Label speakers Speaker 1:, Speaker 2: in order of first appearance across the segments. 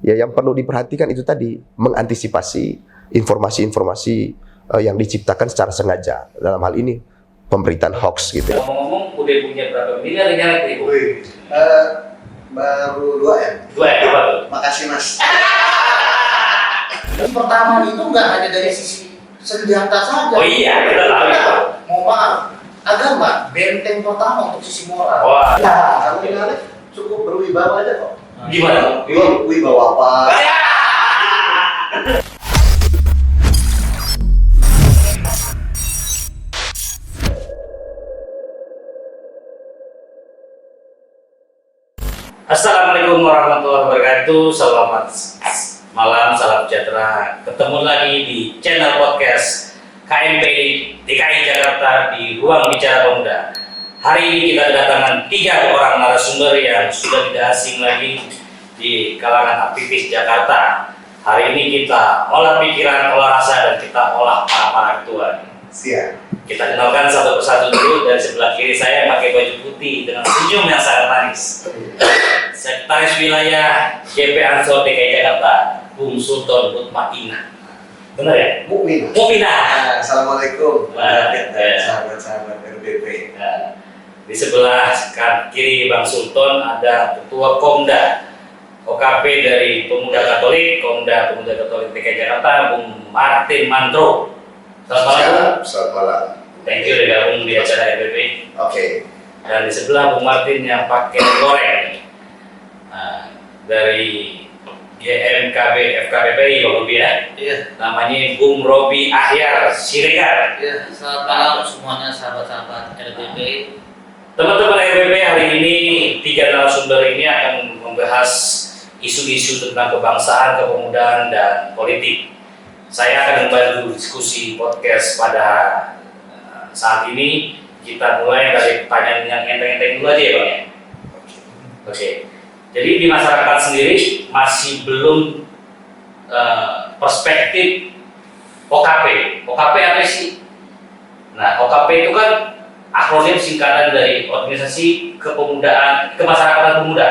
Speaker 1: Ya yang perlu diperhatikan itu tadi, mengantisipasi informasi-informasi yang diciptakan secara sengaja. Dalam hal ini pemberitaan hoax gitu.
Speaker 2: Ngomong-ngomong, udah punya berapa miliar rencana itu?
Speaker 3: Baru 2 ya?
Speaker 2: 2 ya, apa tuh?
Speaker 3: Makasih mas. Pertama itu nggak hanya dari sisi senjata saja.
Speaker 2: Oh iya, kita tahu ya.
Speaker 3: Mau maaf, agama benteng pertama untuk sisi moral.
Speaker 2: Wah.
Speaker 3: Nah, kalau finalnya cukup berwibawa aja kok.
Speaker 2: Gimana?
Speaker 3: Wibawa apa?
Speaker 2: Assalamualaikum warahmatullahi wabarakatuh. Selamat malam, salam sejahtera. Ketemu lagi di channel podcast KMPI DKI Jakarta di Ruang Bicara Pemuda. Hari ini kita kedatangan 3 orang narasumber yang sudah tidak asing lagi di kalangan aktivis Jakarta. Hari ini kita olah pikiran, olah rasa, dan kita olah para ketua.
Speaker 3: Siap.
Speaker 2: Kita kenalkan satu persatu dulu. Dari sebelah kiri saya pakai baju putih dengan senyum yang sangat manis. Sekretaris Wilayah JP Ansor DKI Jakarta, Bung Sultan Mutmainah. Benar ya? Mukminah.
Speaker 3: Assalamualaikum.
Speaker 2: Ya.
Speaker 3: Sahabat-sahabat RBP.
Speaker 2: Nah, di sebelah kiri Bang Sultan ada Ketua Komda OKP dari Pemuda Katolik, Komda Pemuda Katolik DKI Jakarta, Bung Martin Mantro. Selamat malam.
Speaker 3: Selamat malam.
Speaker 2: Thank you udah gabung di acara RBP.
Speaker 3: Oke.
Speaker 2: Dan di sebelah Bung Martin yang pakai loreng. Nah, dari GMKB FKPPI Bang Robi ya.
Speaker 4: Iya.
Speaker 2: Namanya Bung Robi Ahyar Siregar.
Speaker 4: Iya, selamat malam semuanya sahabat-sahabat RBP.
Speaker 2: Teman-teman RBP, hari ini 3 narasumber ini akan membahas isu-isu tentang kebangsaan, kepemudaan, dan politik. Saya akan membantu diskusi podcast pada saat ini. Kita mulai dari pertanyaan yang enteng-enteng dulu aja ya Bang ya. Oke. Jadi di masyarakat sendiri masih belum perspektif OKP. OKP apa sih? Nah, OKP itu kan akronim singkatan dari Organisasi Kepemudaan Kemasyarakatan Pemuda.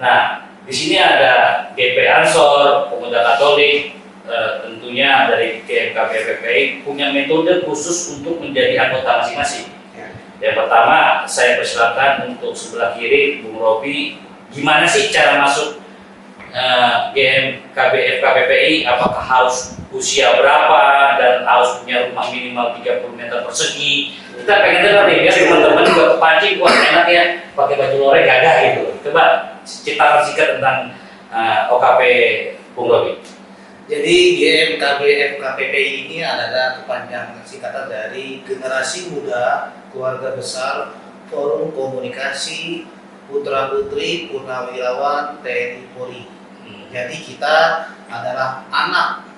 Speaker 2: Nah, di sini ada GP Ansor, Pemuda Katolik, tentunya dari GMKB FPPI punya metode khusus untuk menjadi anggota masing-masing. Yang pertama, saya persilakan untuk sebelah kiri Bung Robi, gimana sih cara masuk GMKB FKPPI? Apakah harus usia berapa dan harus punya rumah minimal 30 meter persegi? Kita pengen dengar nih, biar teman-teman juga kepancing, wah enak ya pakai baju loreng gagah gitu. Coba ceritakan singkat tentang OKP Bung Robi.
Speaker 4: Jadi GMKB FKPPI ini adalah kepanjangan singkatan dari Generasi Muda Keluarga Besar Forum Komunikasi Putra Putri Purnawirawan TNI Polri. Jadi kita adalah anak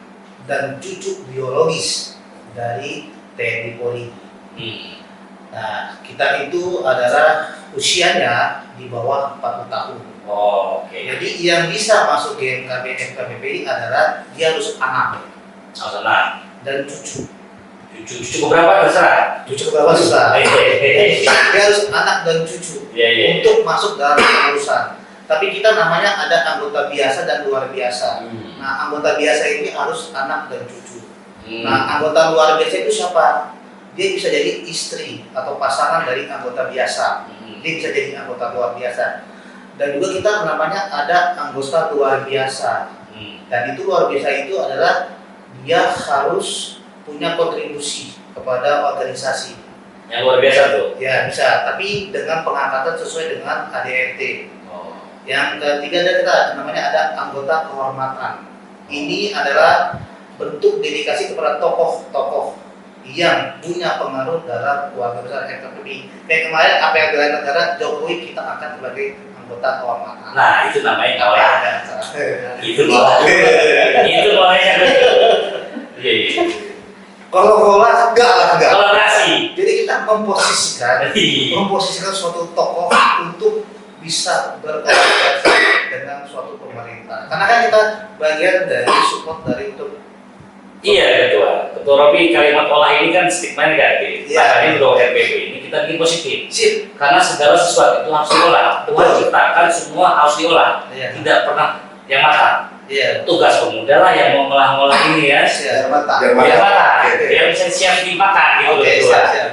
Speaker 4: dan cucu biologis dari TNI Polri. Nah, kita itu adalah usianya di bawah 40 tahun.
Speaker 2: Oh, oke.
Speaker 4: Jadi yang bisa masuk GMKB FKPPI adalah dia harus anak dan cucu.
Speaker 2: Cucu berapa terserah?
Speaker 4: Cucu berapa susah. Dia harus anak dan cucu untuk masuk dalam pengurusan. Tapi kita namanya ada anggota biasa dan luar biasa. Nah, anggota biasa ini harus anak dan cucu. Nah, anggota luar biasa itu siapa? Dia bisa jadi istri atau pasangan dari anggota biasa. Dia bisa jadi anggota luar biasa. Dan juga kita namanya ada anggota luar biasa. Dan itu luar biasa itu adalah dia harus punya kontribusi kepada organisasi.
Speaker 2: Yang luar biasa tuh?
Speaker 4: Ya bisa, tapi dengan pengangkatan sesuai dengan ADRT. Yang ketiga kita namanya ada anggota kehormatan. Ini adalah bentuk dedikasi kepada tokoh-tokoh yang punya pengaruh dalam keluarga besar FKPPI. Kayak kemarin apa yang bela negara Jokowi kita angkat sebagai anggota kehormatan.
Speaker 2: Nah, itu namanya kawan. Itu namanya. Iya.
Speaker 4: Kalau enggak.
Speaker 2: Kolaborasi.
Speaker 4: Jadi kita memposisikan suatu tokoh untuk bisa berkolaborasi dengan suatu pemerintah. Karena kan kita bagian dari support dari untuk.
Speaker 2: Iya Ketua Robi, kalimat olah ini kan stigma negatif. Makanya untuk RBP ini kita bikin positif. Karena segala sesuatu itu harus diolah. Tuhan ciptakan semua harus diolah. Tidak pernah yang matang. pemuda lah yang mau ngolah-ngolah ini ya.
Speaker 4: Biar matang.
Speaker 2: Biar matang, biar bisa siap dimakan gitu loh.
Speaker 4: Oke,
Speaker 2: Ketua.
Speaker 4: siap.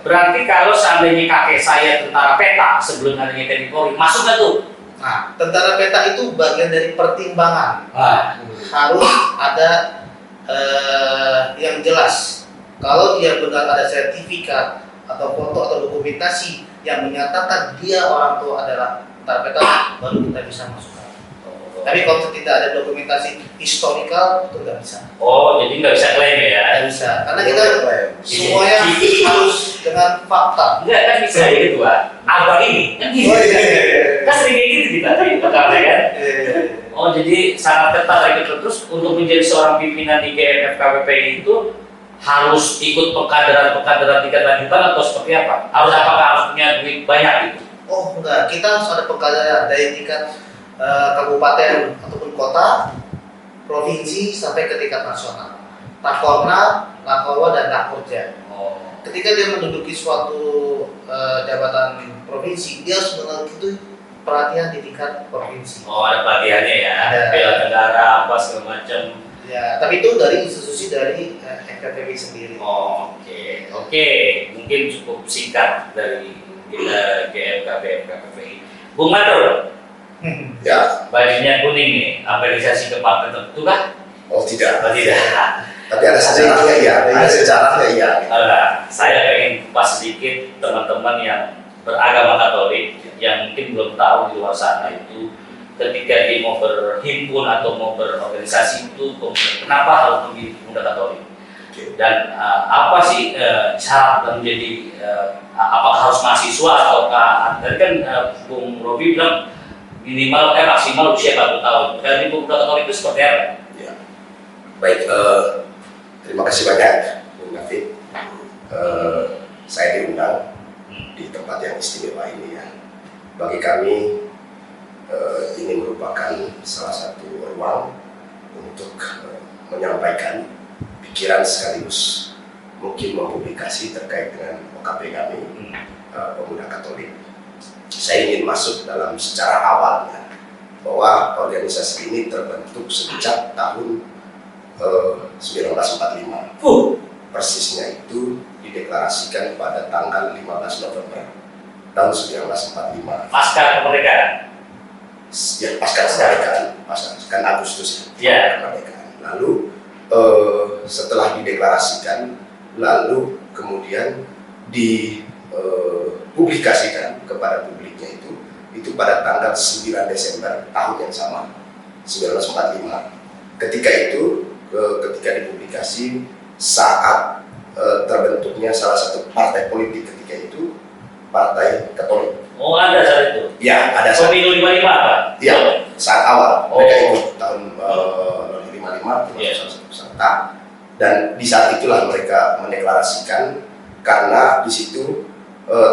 Speaker 2: Berarti kalau seandainya kakek saya tentara peta sebelum adanya TNI Polri, masuk nggak tuh?
Speaker 4: Nah, tentara peta itu bagian dari pertimbangan.
Speaker 2: Ah.
Speaker 4: Harus ada yang jelas. Kalau dia benar ada sertifikat atau foto atau dokumentasi yang menyatakan dia orang tua adalah tentara peta, baru kita bisa masukkan. Tapi kalau tidak ada dokumentasi historikal itu nggak bisa.
Speaker 2: Oh, jadi nggak bisa klaim ya?
Speaker 4: Nggak bisa, karena kita semuanya harus dengan fakta.
Speaker 2: Enggak kan bisa ya Ketua. Abang ini kan gitu.
Speaker 4: Oh, iya.
Speaker 2: Kan sering kayak gitu kita di Jakarta kan. Oh, jadi sangat ketat lagi terus untuk menjadi seorang pimpinan di GMF KPPI itu harus ikut pengkaderan tingkat lanjutan atau seperti apa? Apakah harus punya duit banyak gitu?
Speaker 4: Oh enggak, kita harus ada pengkaderan dari tingkat kabupaten ataupun kota, provinsi sampai ke tingkat nasional. Takorna, Lakowa dan Takorja.
Speaker 2: Oh.
Speaker 4: Ketika dia menduduki suatu jabatan provinsi, dia harus mengikuti pelatihan di tingkat provinsi.
Speaker 2: Oh, ada pelatihannya ya.
Speaker 4: Ada.
Speaker 2: Bela negara apa segala macam.
Speaker 4: Ya, tapi itu dari institusi dari FKPB sendiri.
Speaker 2: Oh, oke. Mungkin cukup singkat dari GMKPI. Bung Matur,
Speaker 1: Ya,
Speaker 2: bajunya kuning nih, organisasi ke partai tertentu kan?
Speaker 1: oh tidak.
Speaker 2: Oh, tidak.
Speaker 1: Tapi ada sejarahnya ya, ada sejarahnya ya.
Speaker 2: Saya pengen kupas sedikit teman-teman yang beragama Katolik yang mungkin belum tahu di luar sana itu ketika dia mau berhimpun atau mau berorganisasi itu kenapa harus memilih pemuda Katolik dan apa sih syarat dan menjadi apakah harus mahasiswa ataukah tadi kan Bung Robi bilang minimal maksimal usia 40 tahun. Kalau di pemuda Katolik itu seperti apa?
Speaker 1: Ya. Baik, terima kasih banyak Bung David. Saya diundang di tempat yang istimewa ini ya. Bagi kami ini merupakan salah satu ruang untuk menyampaikan pikiran sekaligus mungkin mempublikasi terkait dengan OKP kami, Pemuda Katolik. Saya ingin masuk dalam secara awalnya bahwa organisasi ini terbentuk sejak tahun 1945. Persisnya itu dideklarasikan pada tanggal 15 November tahun 1945.
Speaker 2: Pasca kemerdekaan.
Speaker 1: Ya, pasca kemerdekaan, pasca Agustus
Speaker 2: Ya.
Speaker 1: kemerdekaan. Lalu setelah dideklarasikan, lalu kemudian dipublikasikan kepada publiknya itu pada tanggal 9 Desember tahun yang sama, 1945. Ketika itu, ketika dipublikasi saat terbentuknya salah satu partai politik ketika itu, Partai Katolik.
Speaker 2: Oh, ada saat itu?
Speaker 1: Ya, ada saat
Speaker 2: Pemilu 55 apa?
Speaker 1: ya, saat awal
Speaker 2: Oh.
Speaker 1: mereka ikut tahun 55
Speaker 2: Iya.
Speaker 1: salah satu peserta, dan di saat itulah mereka mendeklarasikan karena di situ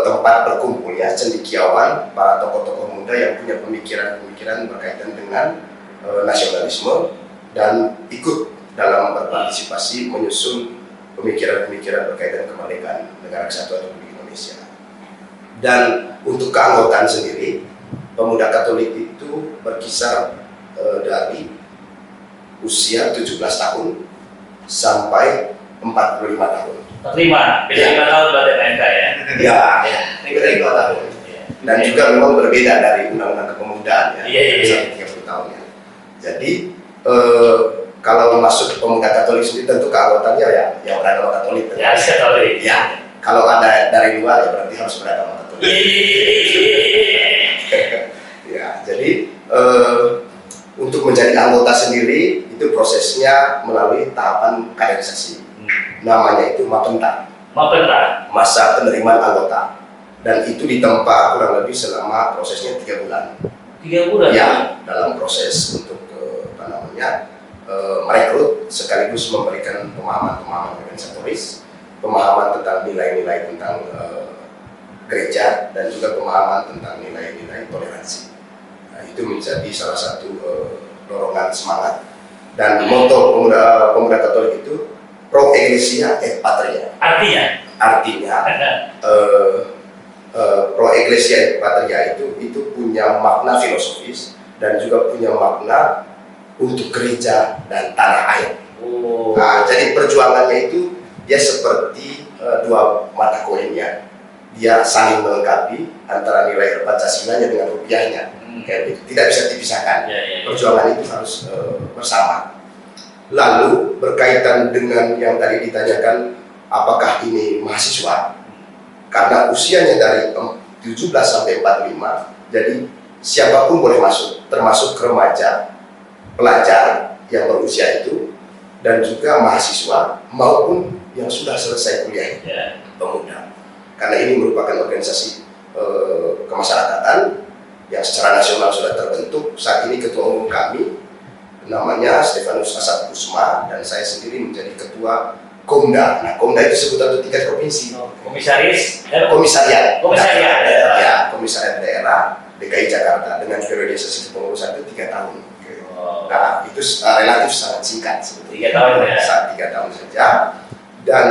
Speaker 1: tempat berkumpulnya cendekiawan para tokoh-tokoh muda yang punya pemikiran-pemikiran berkaitan dengan nasionalisme dan ikut dalam berpartisipasi menyusun pemikiran-pemikiran berkaitan kemerdekaan negara kesatuan Republik Indonesia. Dan untuk keanggotaan sendiri, Pemuda Katolik itu berkisar dari usia 17 tahun sampai 45 tahun.
Speaker 2: Terima, beda 5 tahun berarti PMK ya?
Speaker 1: Ya,
Speaker 4: Beda 2 tahun.
Speaker 1: dan juga memang berbeda dari Undang-Undang Kepemudaan ya,
Speaker 2: Iya.
Speaker 1: sampai 30 tahunnya. Jadi kalau masuk Pemuda Katolik sendiri tentu keanggotaannya ya beragama Katolik.
Speaker 2: Ya, Katolik.
Speaker 1: Ya, kalau ada dari luar ya berarti harus beragama Katolik. Ya, jadi untuk menjadi anggota sendiri itu prosesnya melalui tahapan kaderisasi. Namanya itu Mapenta, masa penerimaan anggota, dan itu ditempa kurang lebih selama prosesnya 3 bulan.
Speaker 2: 3 bulan?
Speaker 1: Ya, dalam proses untuk merekrut sekaligus memberikan pemahaman-pemahaman organisatoris, pemahaman tentang nilai-nilai tentang gereja, dan juga pemahaman tentang nilai-nilai toleransi. Nah, itu menjadi salah satu dorongan semangat, dan moto Pemuda Katolik itu Pro Ecclesia et Patria. Artinya Pro Ecclesia et Patria itu punya makna filosofis dan juga punya makna untuk gereja dan tanah air.
Speaker 2: Oh.
Speaker 1: Nah, jadi perjuangannya itu dia seperti dua mata koinnya. Dia saling melengkapi antara nilai Pancasilanya dengan rupiahnya. Kayak gitu. Tidak bisa dipisahkan. Perjuangan itu harus bersama. Lalu berkaitan dengan yang tadi ditanyakan, apakah ini mahasiswa? Karena usianya dari 17 sampai 45, jadi siapapun boleh masuk, termasuk remaja, pelajar yang berusia itu, dan juga mahasiswa maupun yang sudah selesai kuliah, pemuda. Karena ini merupakan organisasi kemasyarakatan yang secara nasional sudah terbentuk. Saat ini ketua umum kami namanya Stefanus Asad Kusma, dan saya sendiri menjadi ketua Komda. Nah, Komda itu sebutan untuk tingkat provinsi. Komisariat. Ya, komisariat daerah DKI Jakarta dengan periodisasi kepengurusan itu 3 tahun. Nah, itu relatif sangat singkat sebetulnya.
Speaker 2: 3 tahun ya.
Speaker 1: Saat 3 tahun saja. Dan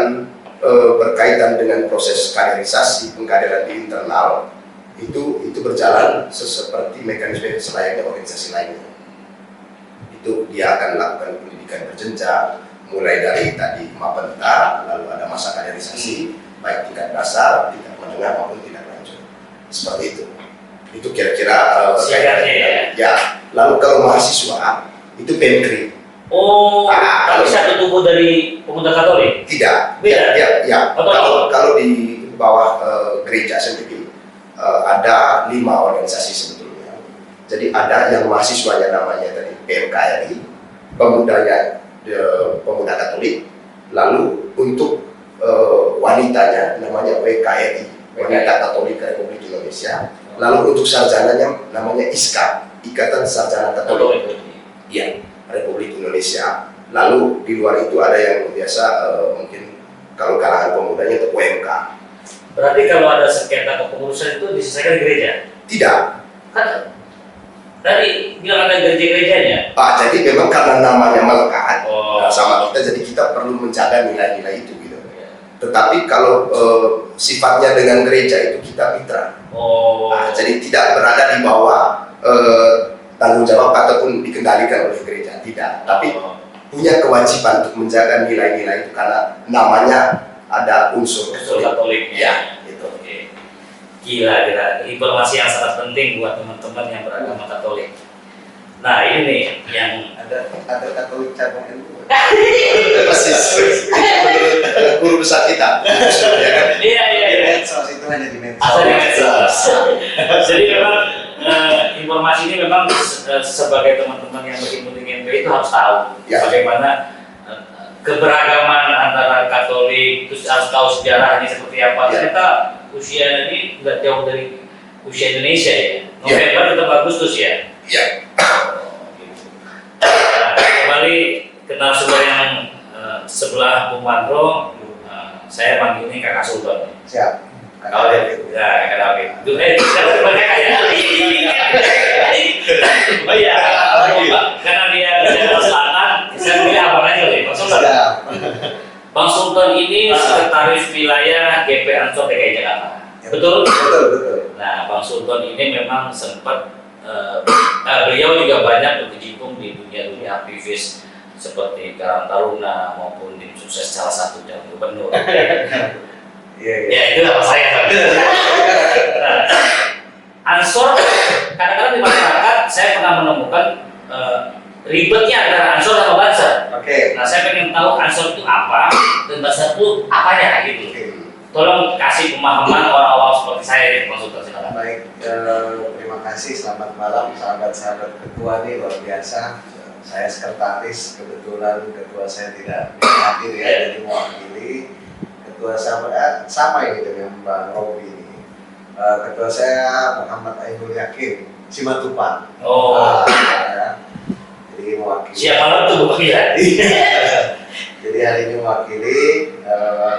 Speaker 1: berkaitan dengan proses kaderisasi, pengkaderan di internal itu berjalan seperti mekanisme selayaknya organisasi lainnya. Itu dia akan melakukan pendidikan berjenjang, mulai dari tadi mapenta, lalu ada masa kaderisasi, baik tingkat dasar, tingkat menengah maupun tingkat lanjut. Seperti itu. Itu kira-kira ya. Lalu kalau mahasiswa itu PMKRI.
Speaker 2: Oh, tapi satu tubuh dari pemuda Katolik?
Speaker 1: Tidak.
Speaker 2: Beda?
Speaker 1: Ya. Kalau di bawah gereja sendiri ada 5 organisasi sebetulnya. Jadi ada yang mahasiswanya namanya tadi PMKRI, pemudanya pemuda Katolik, lalu untuk wanitanya namanya WKRI, Wanita Katolik Republik Indonesia, lalu untuk sarjananya namanya ISKA, Ikatan Sarjana Katolik. Iya. Republik Indonesia. Lalu di luar itu ada yang biasa mungkin kalau kalangan pemudanya untuk UMK.
Speaker 2: Berarti kalau ada sengketa kepengurusan itu diselesaikan di gereja?
Speaker 1: Tidak.
Speaker 2: Kan tadi bilang ada gereja-gerejanya.
Speaker 1: Jadi memang karena namanya melekat sama kita, jadi kita perlu menjaga nilai-nilai itu gitu. Tetapi kalau sifatnya dengan gereja itu kita mitra. Jadi tidak berada di bawah tanggung jawab ataupun dikendalikan oleh gereja, tidak. Tapi punya kewajiban untuk menjaga nilai-nilai itu karena namanya ada unsur
Speaker 2: Katolik.
Speaker 1: Ya, gitu.
Speaker 2: Gila, informasi yang sangat penting buat teman-teman yang beragama Katolik. Nah, ini nih yang
Speaker 3: Ada Katolik cabang NU.
Speaker 1: Persis. Guru besar kita.
Speaker 2: Iya.
Speaker 3: Medsos itu hanya di medsos.
Speaker 2: Asalnya medsos. Jadi memang informasi ini memang sebagai teman-teman yang berhimpunan dengan MPI itu harus tahu bagaimana keberagaman antara Katolik, terus harus tahu sejarahnya seperti apa. Ternyata usia ini nggak jauh dari usia Indonesia ya. November tetap Agustus ya.
Speaker 1: Iya.
Speaker 2: Nah, kembali ke narasumber yang sebelah Bung Mandro, saya panggilnya Kakak Sultan.
Speaker 3: Siap.
Speaker 2: Kalau ya Kakak David. Sekarang banyak kayak oh iya, karena dia dari Selatan, saya pilih abang aja nih, Bang Sultan. Bang Sultan ini sekretaris wilayah GP Ansor DKI Jakarta. Betul?
Speaker 3: Betul.
Speaker 2: Nah, Bang Sultan ini memang sempat beliau juga banyak berkecimpung di dunia aktivis seperti Karang Taruna maupun tim sukses salah satu calon gubernur. Ya itu apa saya. Nah, Ansor kadang-kadang di masyarakat saya pernah menemukan ribetnya antara Ansor sama Banser. Nah, saya pengen tahu Ansor itu apa dan Banser itu apanya gitu. Tolong kasih pemahaman orang-orang seperti saya di konsultan silakan.
Speaker 3: Baik, terima kasih. Selamat malam sahabat-sahabat ketua nih, luar biasa. Saya sekretaris, kebetulan ketua saya tidak hadir ya, jadi mewakili ketua sama ini dengan Bang Robi ini. Ketua saya Muhammad Ainul Yakin Simatupang. Jadi mewakili.
Speaker 2: Siapa tuh Bang ya?
Speaker 3: Jadi hari ini mewakili.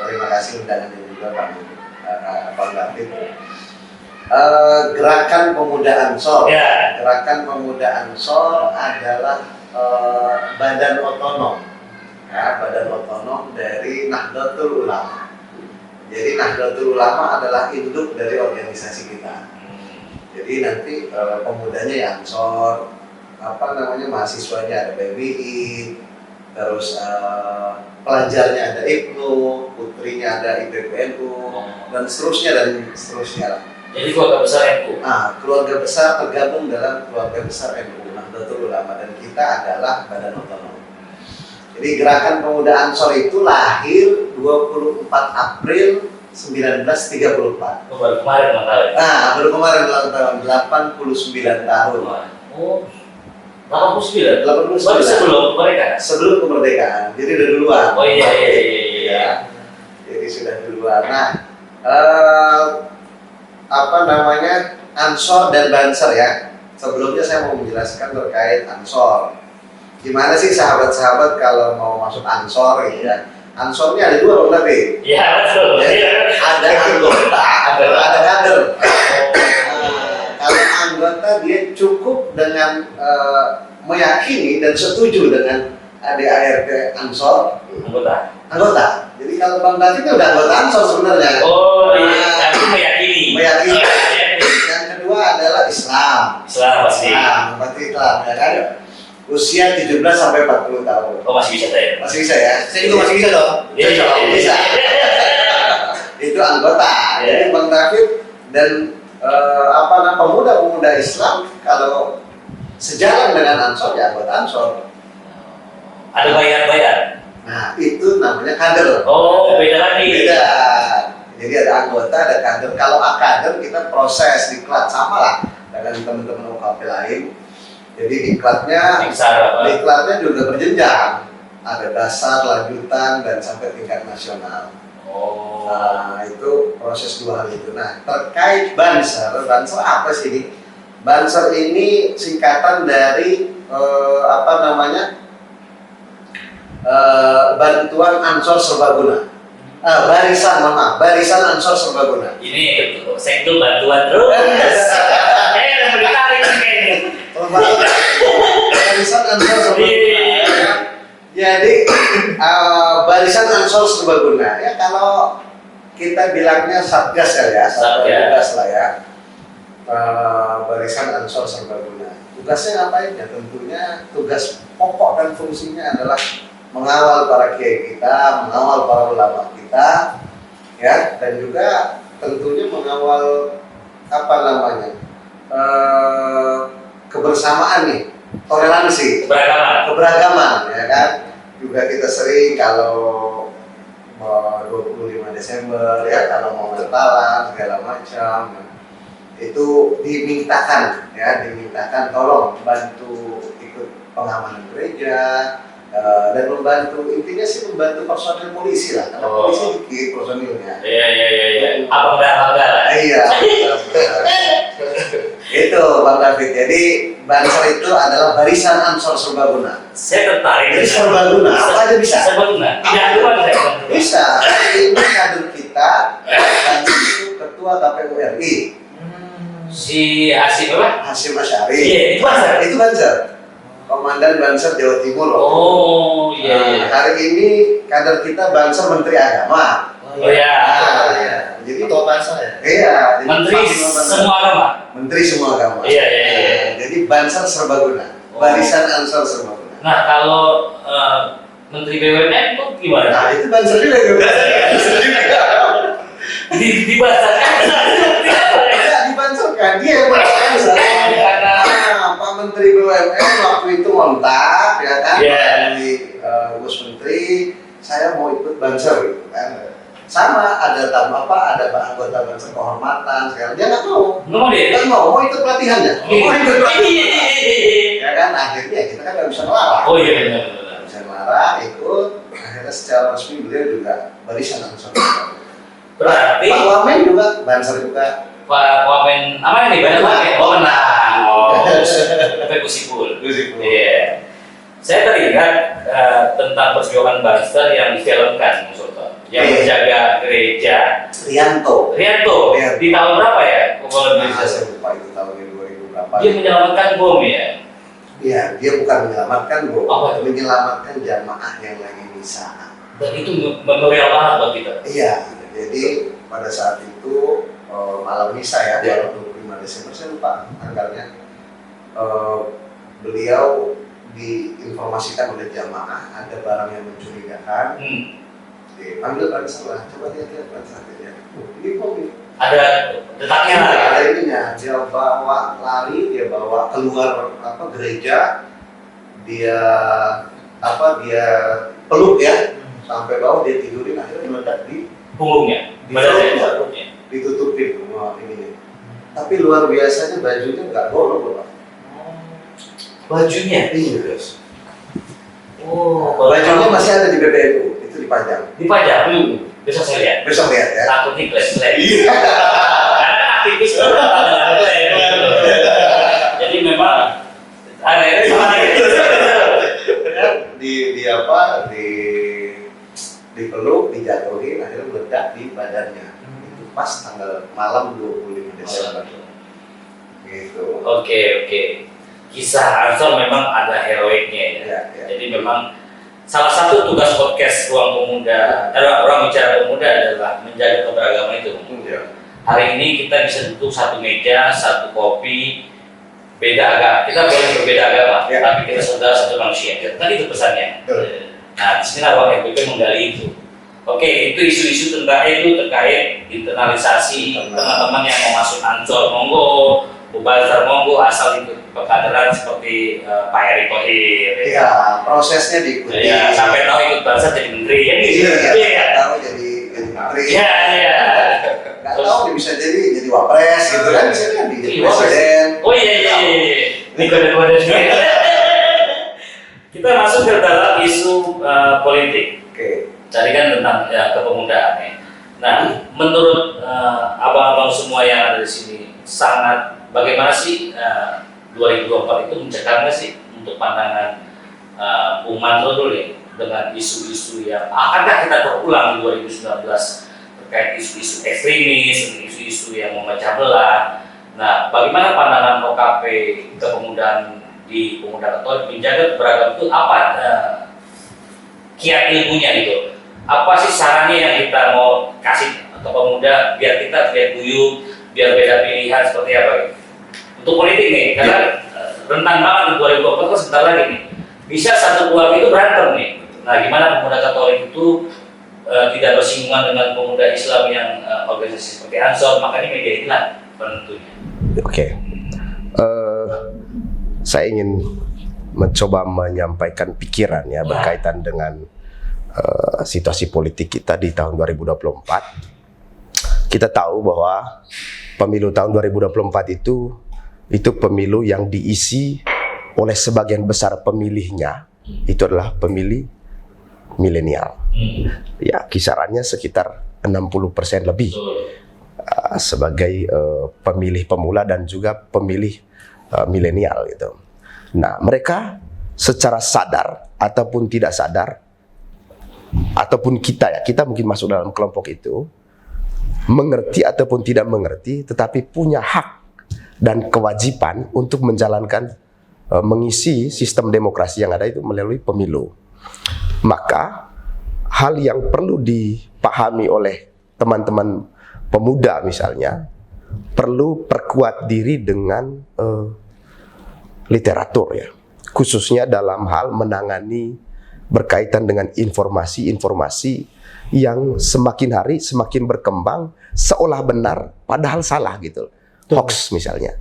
Speaker 3: Terima kasih undangannya juga Bang David. Gerakan Pemuda Ansor. Gerakan Pemuda Ansor adalah badan otonom, badan otonom dari Nahdlatul Ulama. Jadi Nahdlatul Ulama adalah induk dari organisasi kita. Jadi nanti pemudanya ya Ansor, mahasiswanya ada PBI, terus pelajarnya ada IPNU, putrinya ada IPPNU, dan seterusnya lah.
Speaker 2: Jadi keluarga besar NU.
Speaker 3: Nah, keluarga besar tergabung dalam keluarga besar NU, Nahdlatul Ulama, dan kita adalah badan otonom. Jadi Gerakan Pemuda Ansor itu lahir 24 April 1934.
Speaker 2: Baru kemarin ulang tahun.
Speaker 3: Baru kemarin ulang tahun, 89 tahun.
Speaker 2: Oh, 89.
Speaker 3: 89.
Speaker 2: Baru sebelum mereka.
Speaker 3: Sebelum kemerdekaan, jadi udah duluan.
Speaker 2: Oh iya.
Speaker 3: Jadi sudah duluan. Nah, Ansor dan Banser ya. Sebelumnya saya mau menjelaskan terkait Ansor. Gimana sih sahabat-sahabat kalau mau masuk Ansor gitu ya? Ansornya ada dua berarti.
Speaker 2: Iya betul.
Speaker 3: Ada anggota, ada kader. Kalau anggota dia cukup dengan meyakini dan setuju dengan ADART Ansor. Anggota. Jadi kalau Bang David udah anggota Ansor sebenarnya.
Speaker 2: Oh iya, tapi meyakini.
Speaker 3: Yang kedua adalah Islam.
Speaker 2: Pasti.
Speaker 3: Berarti Islam ya kan? Usia 17 sampai 40 tahun.
Speaker 2: Oh masih bisa saya.
Speaker 3: Masih bisa ya?
Speaker 4: Saya juga masih bisa dong.
Speaker 2: Iya.
Speaker 3: Bisa. Itu anggota. Jadi Bang David dan pemuda-pemuda Islam kalau sejalan dengan Ansor ya anggota Ansor.
Speaker 2: Ada bayar.
Speaker 3: Nah itu namanya kader.
Speaker 2: Oh beda lagi.
Speaker 3: Beda. Jadi ada anggota, ada kader. Kalau kader kita proses diklat sama lah dengan teman-teman UKP lain. Jadi diklatnya juga berjenjang. Ada dasar, lanjutan, dan sampai tingkat nasional.
Speaker 2: Oh.
Speaker 3: Nah itu proses dua hal itu. Nah terkait Banser apa sih ini? Banser ini singkatan dari Bantuan Ansor Serbaguna. Barisan Ansor Serbaguna.
Speaker 2: Ini sektor bantuan terus.
Speaker 3: Barisan Ansor Serbaguna. Jadi Barisan Ansor Serbaguna ya kalau kita bilangnya satgas ya, satgas lah ya. Barisan Ansor Serbaguna. Tugasnya ngapain ya? Tentunya tugas pokok dan fungsinya adalah mengawal para kiai kita, mengawal para ulama kita, ya, dan juga tentunya mengawal kebersamaan nih, toleransi, keberagaman, ya kan? Juga kita sering kalau 25 Desember ya, kalau mau Natalan segala macam, itu dimintakan tolong bantu ikut pengamanan gereja. Dan membantu, intinya sih membantu personil polisi lah, karena polisi dikit personilnya.
Speaker 2: Iya. Abang lah.
Speaker 3: Iya. Itu Bang David. Jadi Banser itu adalah Barisan Ansor Serbaguna.
Speaker 2: Saya tertarik.
Speaker 3: Jadi Serbaguna, apa aja bisa.
Speaker 2: Serbaguna. Tidak ada saya.
Speaker 3: Bisa. Ini kader kita, dan itu Ketua KPU RI.
Speaker 2: Si Hasim apa?
Speaker 3: Hasyim Asy'ari.
Speaker 2: Iya, itu Banser.
Speaker 3: Itu Banser. Komandan Banser Jawa Timur.
Speaker 2: Oh iya.
Speaker 3: Hari ini kader kita Banser Menteri Agama.
Speaker 2: Oh iya.
Speaker 3: Jadi
Speaker 4: Ketua Banser ya?
Speaker 3: Iya.
Speaker 2: Menteri semua agama.
Speaker 3: Menteri semua agama.
Speaker 2: Iya.
Speaker 3: Jadi Banser Serbaguna. Barisan Ansor Serbaguna.
Speaker 2: Nah kalau Menteri BUMN itu gimana?
Speaker 3: Nah itu Banser juga.
Speaker 2: Dibacakan.
Speaker 3: Dibanserkan dia yang Banser. Pak Menteri BUMN waktu itu ngontak ya kan, dari Gus Menteri, saya mau ikut Banser gitu kan. Sama ada anggota Banser kehormatan sekarang dia nggak mau ikut pelatihannya, ya kan. Akhirnya kita kan nggak bisa melarang.
Speaker 2: Oh iya benar.
Speaker 3: Bisa melarang ikut. Akhirnya secara resmi beliau juga Barisan Ansor.
Speaker 2: Berarti
Speaker 3: Pak Wamen juga Banser juga.
Speaker 2: Pak Wamen apa nih? Banyak. Oh menang. Tapi Gusipul. Iya. Saya teringat tentang perjuangan Banser yang difilmkan, Mas Sultan, yang menjaga gereja. Rianto. Di tahun berapa ya? Kalau bisa
Speaker 3: saya lupa itu tahunnya 2000 berapa.
Speaker 2: Dia menyelamatkan bom ya?
Speaker 3: Iya, dia bukan menyelamatkan bom,
Speaker 2: menyelamatkan
Speaker 3: jamaah yang lagi misa.
Speaker 2: Dan itu memorial banget buat kita.
Speaker 3: Iya, jadi pada saat itu malam misa ya, 25 Desember, saya lupa tanggalnya. beliau diinformasikan oleh jamaah ada barang yang mencurigakan. Dipanggil ban salah, coba lihat ban salah. Ini kok ini?
Speaker 2: Ada detaknya lah ya?
Speaker 3: Ada ininya, dia bawa lari, dia bawa keluar gereja, dia peluk ya, sampai bawah dia tidurin, akhirnya meledak di
Speaker 2: punggungnya,
Speaker 3: di
Speaker 2: perutnya.
Speaker 3: ditutupin semua ini. Tapi luar biasanya bajunya nggak bolong, Pak.
Speaker 2: Bajunya?
Speaker 3: Iya, guys.
Speaker 2: Oh,
Speaker 3: Bajunya masih ada di PBNU, itu dipajang.
Speaker 2: Dipajang? Besok saya lihat.
Speaker 3: Besok lihat ya.
Speaker 2: Takutnya klaim-klaim.
Speaker 3: Iya.
Speaker 2: Karena aktivis itu dengan klaim. Jadi memang ada yang sama gitu.
Speaker 3: Dipeluk, dijatuhin, akhirnya meledak di badannya. Itu pas tanggal malam 25 Desember. Gitu.
Speaker 2: Oke. Kisah Ansor memang ada heroiknya ya. Jadi memang salah satu tugas podcast Ruang Pemuda, Ruang Bicara Pemuda adalah menjaga keberagaman itu. Hari ini kita bisa duduk satu meja, satu kopi, beda agama. Kita boleh berbeda agama, tapi kita saudara satu manusia. Kan itu pesannya. Nah, disinilah Ruang FBP menggali itu. Oke, itu isu-isu terkait internalisasi teman-teman yang mau masuk Ansor, monggo, Mubazar monggo, asal ikut pekaderan seperti Pak Erick Thohir.
Speaker 3: Iya, prosesnya diikuti.
Speaker 2: Iya, sampai tahu ikut Bansar jadi menteri ya gitu.
Speaker 3: Iya, tahu jadi menteri.
Speaker 2: Iya.
Speaker 3: Nggak tahu dia bisa jadi wapres gitu kan, bisa jadi presiden.
Speaker 2: Oh iya. Ini kode-kode juga. Kita masuk ke dalam isu politik.
Speaker 3: Oke.
Speaker 2: Tadi kan tentang kepemudaan ya. Nah, menurut abang-abang semua yang ada di sini, sangat bagaimana sih 2024 itu mencekam nggak sih untuk pandangan Bung Mandro dulu ya, dengan isu-isu yang akankah kita terulang di 2019 terkait isu-isu ekstremis, isu-isu yang memecah belah. Nah, bagaimana pandangan OKP kepemudaan di Pemuda Katolik menjaga keberagaman itu apa kiat ilmunya gitu? Apa sih sarannya yang kita mau kasih ke pemuda biar kita tidak guyup, biar beda pilihan seperti apa gitu? Untuk politik nih, karena rentan banget di 2024 kan sebentar lagi nih. Bisa satu keluarga itu berantem nih. Nah, gimana pemuda Katolik itu tidak bersinggungan dengan pemuda Islam yang organisasi seperti Ansor, makanya media inilah penentunya.
Speaker 1: Oke. Saya ingin mencoba menyampaikan pikiran ya berkaitan dengan situasi politik kita di tahun 2024. Kita tahu bahwa pemilu tahun 2024 itu pemilu yang diisi oleh sebagian besar pemilihnya itu adalah pemilih milenial. Ya, kisarannya sekitar 60% lebih sebagai pemilih pemula dan juga pemilih milenial gitu. Nah, mereka secara sadar ataupun tidak sadar, ataupun kita mungkin masuk dalam kelompok itu, mengerti ataupun tidak mengerti, tetapi punya hak dan kewajiban untuk menjalankan, mengisi sistem demokrasi yang ada itu melalui pemilu. Maka hal yang perlu dipahami oleh teman-teman pemuda misalnya, perlu perkuat diri dengan literatur ya, khususnya dalam hal menangani berkaitan dengan informasi-informasi yang semakin hari semakin berkembang seolah benar padahal salah gitu. Hoax misalnya.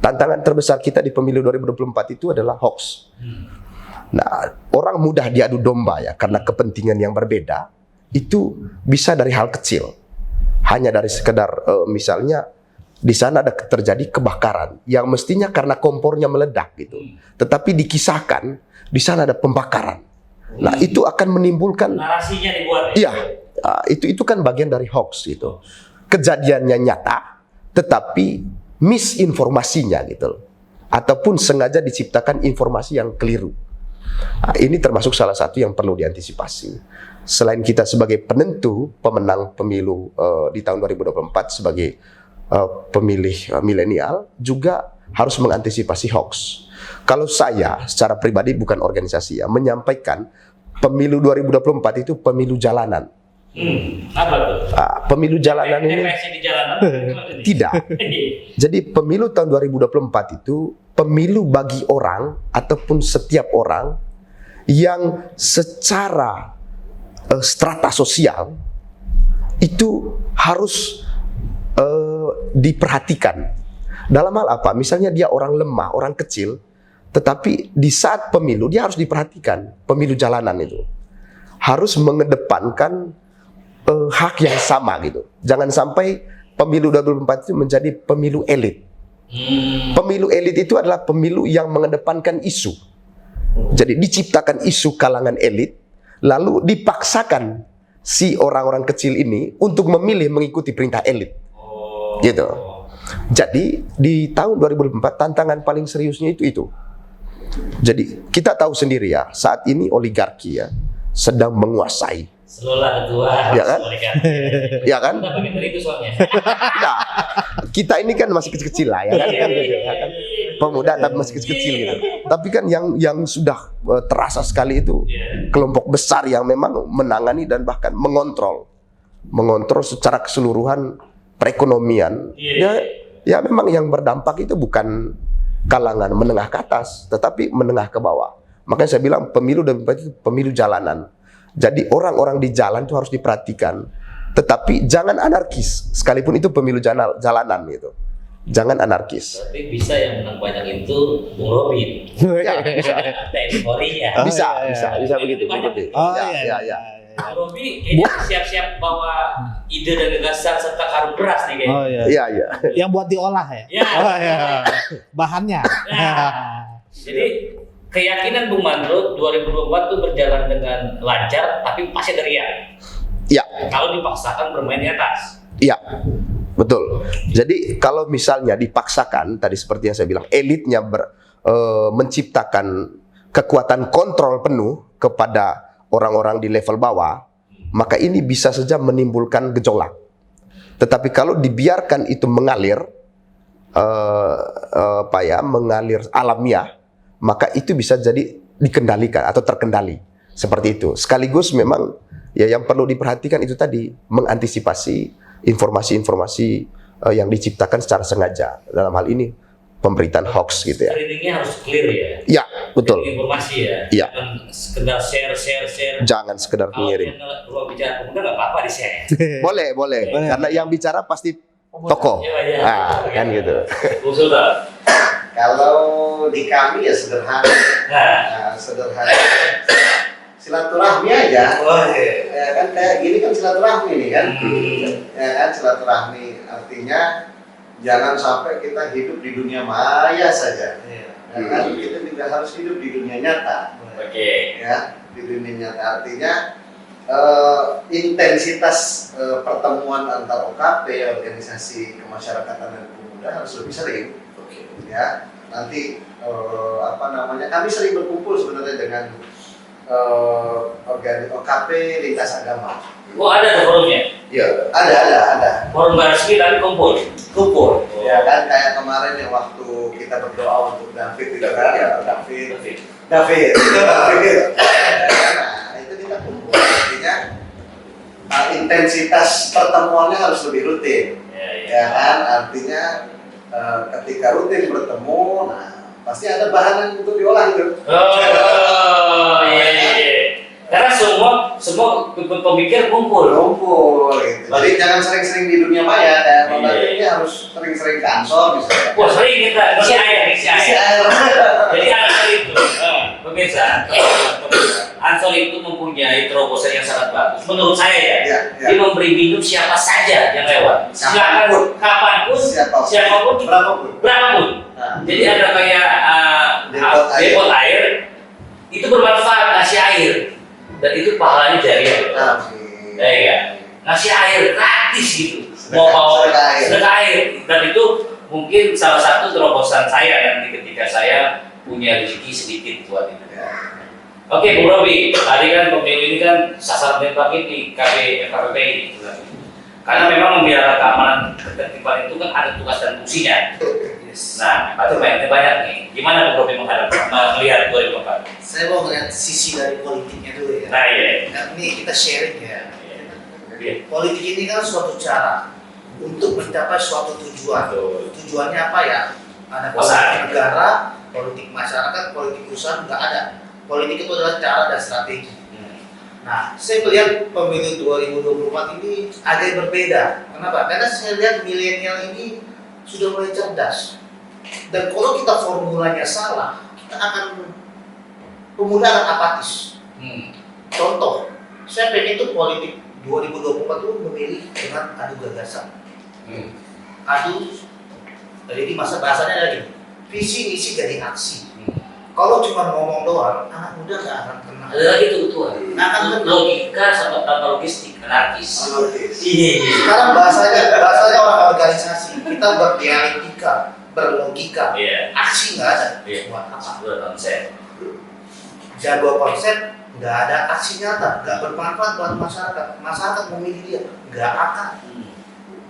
Speaker 1: Tantangan terbesar kita di pemilu 2024 itu adalah hoax. Nah, orang mudah diadu domba ya karena kepentingan yang berbeda. Itu bisa dari hal kecil. Hanya dari sekedar misalnya di sana ada terjadi kebakaran yang mestinya karena kompornya meledak gitu. Tetapi dikisahkan di sana ada pembakaran. Nah, itu akan menimbulkan
Speaker 2: narasinya dibuat.
Speaker 1: Iya, itu kan bagian dari hoax gitu. Kejadiannya nyata, tetapi misinformasinya gitu, ataupun sengaja diciptakan informasi yang keliru. Nah, ini termasuk salah satu yang perlu diantisipasi. Selain kita sebagai penentu pemenang pemilu di tahun 2024 sebagai pemilih milenial, juga harus mengantisipasi hoax. Kalau saya secara pribadi bukan organisasi ya, menyampaikan pemilu 2024 itu pemilu jalanan.
Speaker 2: Apa tuh?
Speaker 1: Pemilu jalanan ini
Speaker 2: di jalanan?
Speaker 1: tidak. Jadi pemilu tahun 2024 itu pemilu bagi orang ataupun setiap orang yang secara strata sosial itu harus diperhatikan. Dalam hal apa? Misalnya dia orang lemah, orang kecil, tetapi di saat pemilu dia harus diperhatikan. Pemilu jalanan itu harus mengedepankan hak yang sama gitu. Jangan sampai pemilu 2024 itu menjadi pemilu elit. Pemilu elit itu adalah pemilu yang mengedepankan isu. Jadi diciptakan isu kalangan elit, lalu dipaksakan si orang-orang kecil ini untuk memilih mengikuti perintah elit. Gitu. Jadi di tahun 2004 tantangan paling seriusnya itu. Jadi kita tahu sendiri ya, saat ini oligarki ya sedang menguasai.
Speaker 2: Selulah ketua.
Speaker 1: Ya kan? Ya kan?
Speaker 2: Kita bagian dari itu soalnya.
Speaker 1: Nah, kita ini kan masih kecil-kecil lah ya kan? Pemuda tapi masih kecil-kecil gitu. Tapi kan yang sudah terasa sekali itu kelompok besar yang memang menangani dan bahkan mengontrol secara keseluruhan perekonomian. Ya memang yang berdampak itu bukan kalangan menengah ke atas, tetapi menengah ke bawah. Makanya saya bilang pemilu dan itu pemilu jalanan. Jadi orang-orang di jalan itu harus diperhatikan, tetapi jangan anarkis, sekalipun itu pemilu jalanan gitu. Jangan anarkis.
Speaker 2: Tapi bisa yang menang banyak itu Bung Robin.
Speaker 1: Ya, bisa.
Speaker 2: TNI Polri ya.
Speaker 1: Bisa begitu.
Speaker 3: Oh,
Speaker 1: Ya.
Speaker 2: Bung Robin kayaknya siap-siap bawa ide dan gagasan serta karung beras nih kayaknya.
Speaker 5: Oh iya.
Speaker 1: Iya.
Speaker 5: Yang buat diolah ya?
Speaker 2: Ya.
Speaker 5: Oh iya. Bahannya.
Speaker 2: Jadi keyakinan Bung Mandro 2024 itu berjalan dengan lancar, tapi pasti ada riak.
Speaker 1: Iya.
Speaker 2: Kalau dipaksakan bermain di atas.
Speaker 1: Iya. Betul. Jadi kalau misalnya dipaksakan tadi seperti yang saya bilang elitnya menciptakan kekuatan kontrol penuh kepada orang-orang di level bawah, maka ini bisa saja menimbulkan gejolak. Tetapi kalau dibiarkan itu mengalir mengalir alamiah, maka itu bisa jadi dikendalikan atau terkendali seperti itu. Sekaligus memang ya yang perlu diperhatikan itu tadi, mengantisipasi informasi-informasi yang diciptakan secara sengaja. Dalam hal ini pemberitaan hoax gitu ya.
Speaker 2: Screeningnya harus clear ya.
Speaker 1: Ya, betul.
Speaker 2: Informasi ya.
Speaker 1: Iya.
Speaker 2: Jangan sekedar share.
Speaker 1: Jangan sekedar mengirim.
Speaker 2: Kalau bicara pemuda nggak apa-apa di share.
Speaker 1: Boleh. Karena yang bicara pasti tokoh.
Speaker 2: Iya.
Speaker 1: Kan gitu.
Speaker 2: Bung Sultan.
Speaker 3: Kalau di kami ya sederhana.
Speaker 2: Nah.
Speaker 3: Sederhana. Silaturahmi aja.
Speaker 2: Oh, iya.
Speaker 3: Ya kan kayak gini kan silaturahmi nih kan. Ya kan silaturahmi artinya jangan sampai kita hidup di dunia maya saja. Ya kan kita juga harus hidup di dunia nyata.
Speaker 2: Oke.
Speaker 3: Ya, di dunia nyata artinya intensitas pertemuan antar OKP, organisasi kemasyarakatan dan pemuda harus lebih sering. Ya, nanti kami sering berkumpul sebenarnya dengan OKP lintas agama.
Speaker 2: Oh ada forumnya?
Speaker 3: Iya, ada.
Speaker 2: Forum Barski tapi kumpul.
Speaker 3: Ya kan kayak kemarin yang waktu kita berdoa untuk David itu kan, David. Nah, itu kita kumpul. Artinya intensitas pertemuannya harus lebih rutin. Ya kan, artinya ketika rutin bertemu, nah pasti ada bahan untuk diolah itu.
Speaker 2: Oh iya. Karena semua pemikir kumpul
Speaker 3: Gitu. Jadi jangan sering-sering di dunia maya, kayak ini harus sering-sering ke Ansor misalnya.
Speaker 2: Wah sering kita ngisi air. Jadi Ansor itu, pemirsa, Ansor itu mempunyai terobosan yang sangat bagus. Menurut saya ya, dia memberi minum siapa saja yang lewat. Silakan kapanpun, siapapun, berapapun. Jadi ada kayak depot air, itu bermanfaat ngasih air. Dan itu pahalanya jariah. Ya, ngasih air gratis gitu. Mau sedekah air. Dan itu mungkin salah satu terobosan saya nanti ketika saya punya rezeki sedikit buat itu. Oke, Bung Robi, tadi kan pemilu ini kan sasaran tembak di FKPPI. Karena memang memelihara keamanan ketertiban itu kan ada tugas dan fungsinya. Nah, pasti banyak nih. Gimana Bung Robi melihat 2024?
Speaker 4: Saya mau melihat sisi dari politiknya dulu ya.
Speaker 2: Nah iya.
Speaker 4: Nah, ini kita sharing ya. Politik ini kan suatu cara untuk mencapai suatu tujuan. Tujuannya apa ya? Ada
Speaker 2: Usaha.
Speaker 4: politik negara, politik masyarakat, politik usaha nggak ada. Politik itu adalah cara dan strategi. Nah, saya melihat pemilu 2024 ini agak berbeda. Kenapa? Karena saya lihat milenial ini sudah mulai cerdas. Dan kalau kita formulanya salah, kita akan pemuda akan apatis. Contoh, saya pengen itu politik 2024 itu memilih dengan adu gagasan. Adu, jadi masa bahasanya lagi visi misi jadi aksi. Kalau cuma ngomong doang, anak muda nggak akan kenal.
Speaker 2: Ada lagi tuh ketua.
Speaker 4: Nah, kan
Speaker 2: Logika sama tanpa logistik, anarkis.
Speaker 3: Anarkis.
Speaker 2: Iya.
Speaker 4: sekarang bahasanya orang organisasi, kita berdialektika, berlogika,
Speaker 2: Iya.
Speaker 4: aksi nggak ada.
Speaker 2: Iya.
Speaker 4: Buat apa?
Speaker 2: Udah konsep.
Speaker 4: Jago konsep, nggak ada aksi nyata, nggak bermanfaat buat masyarakat. Masyarakat memilih dia, nggak akan.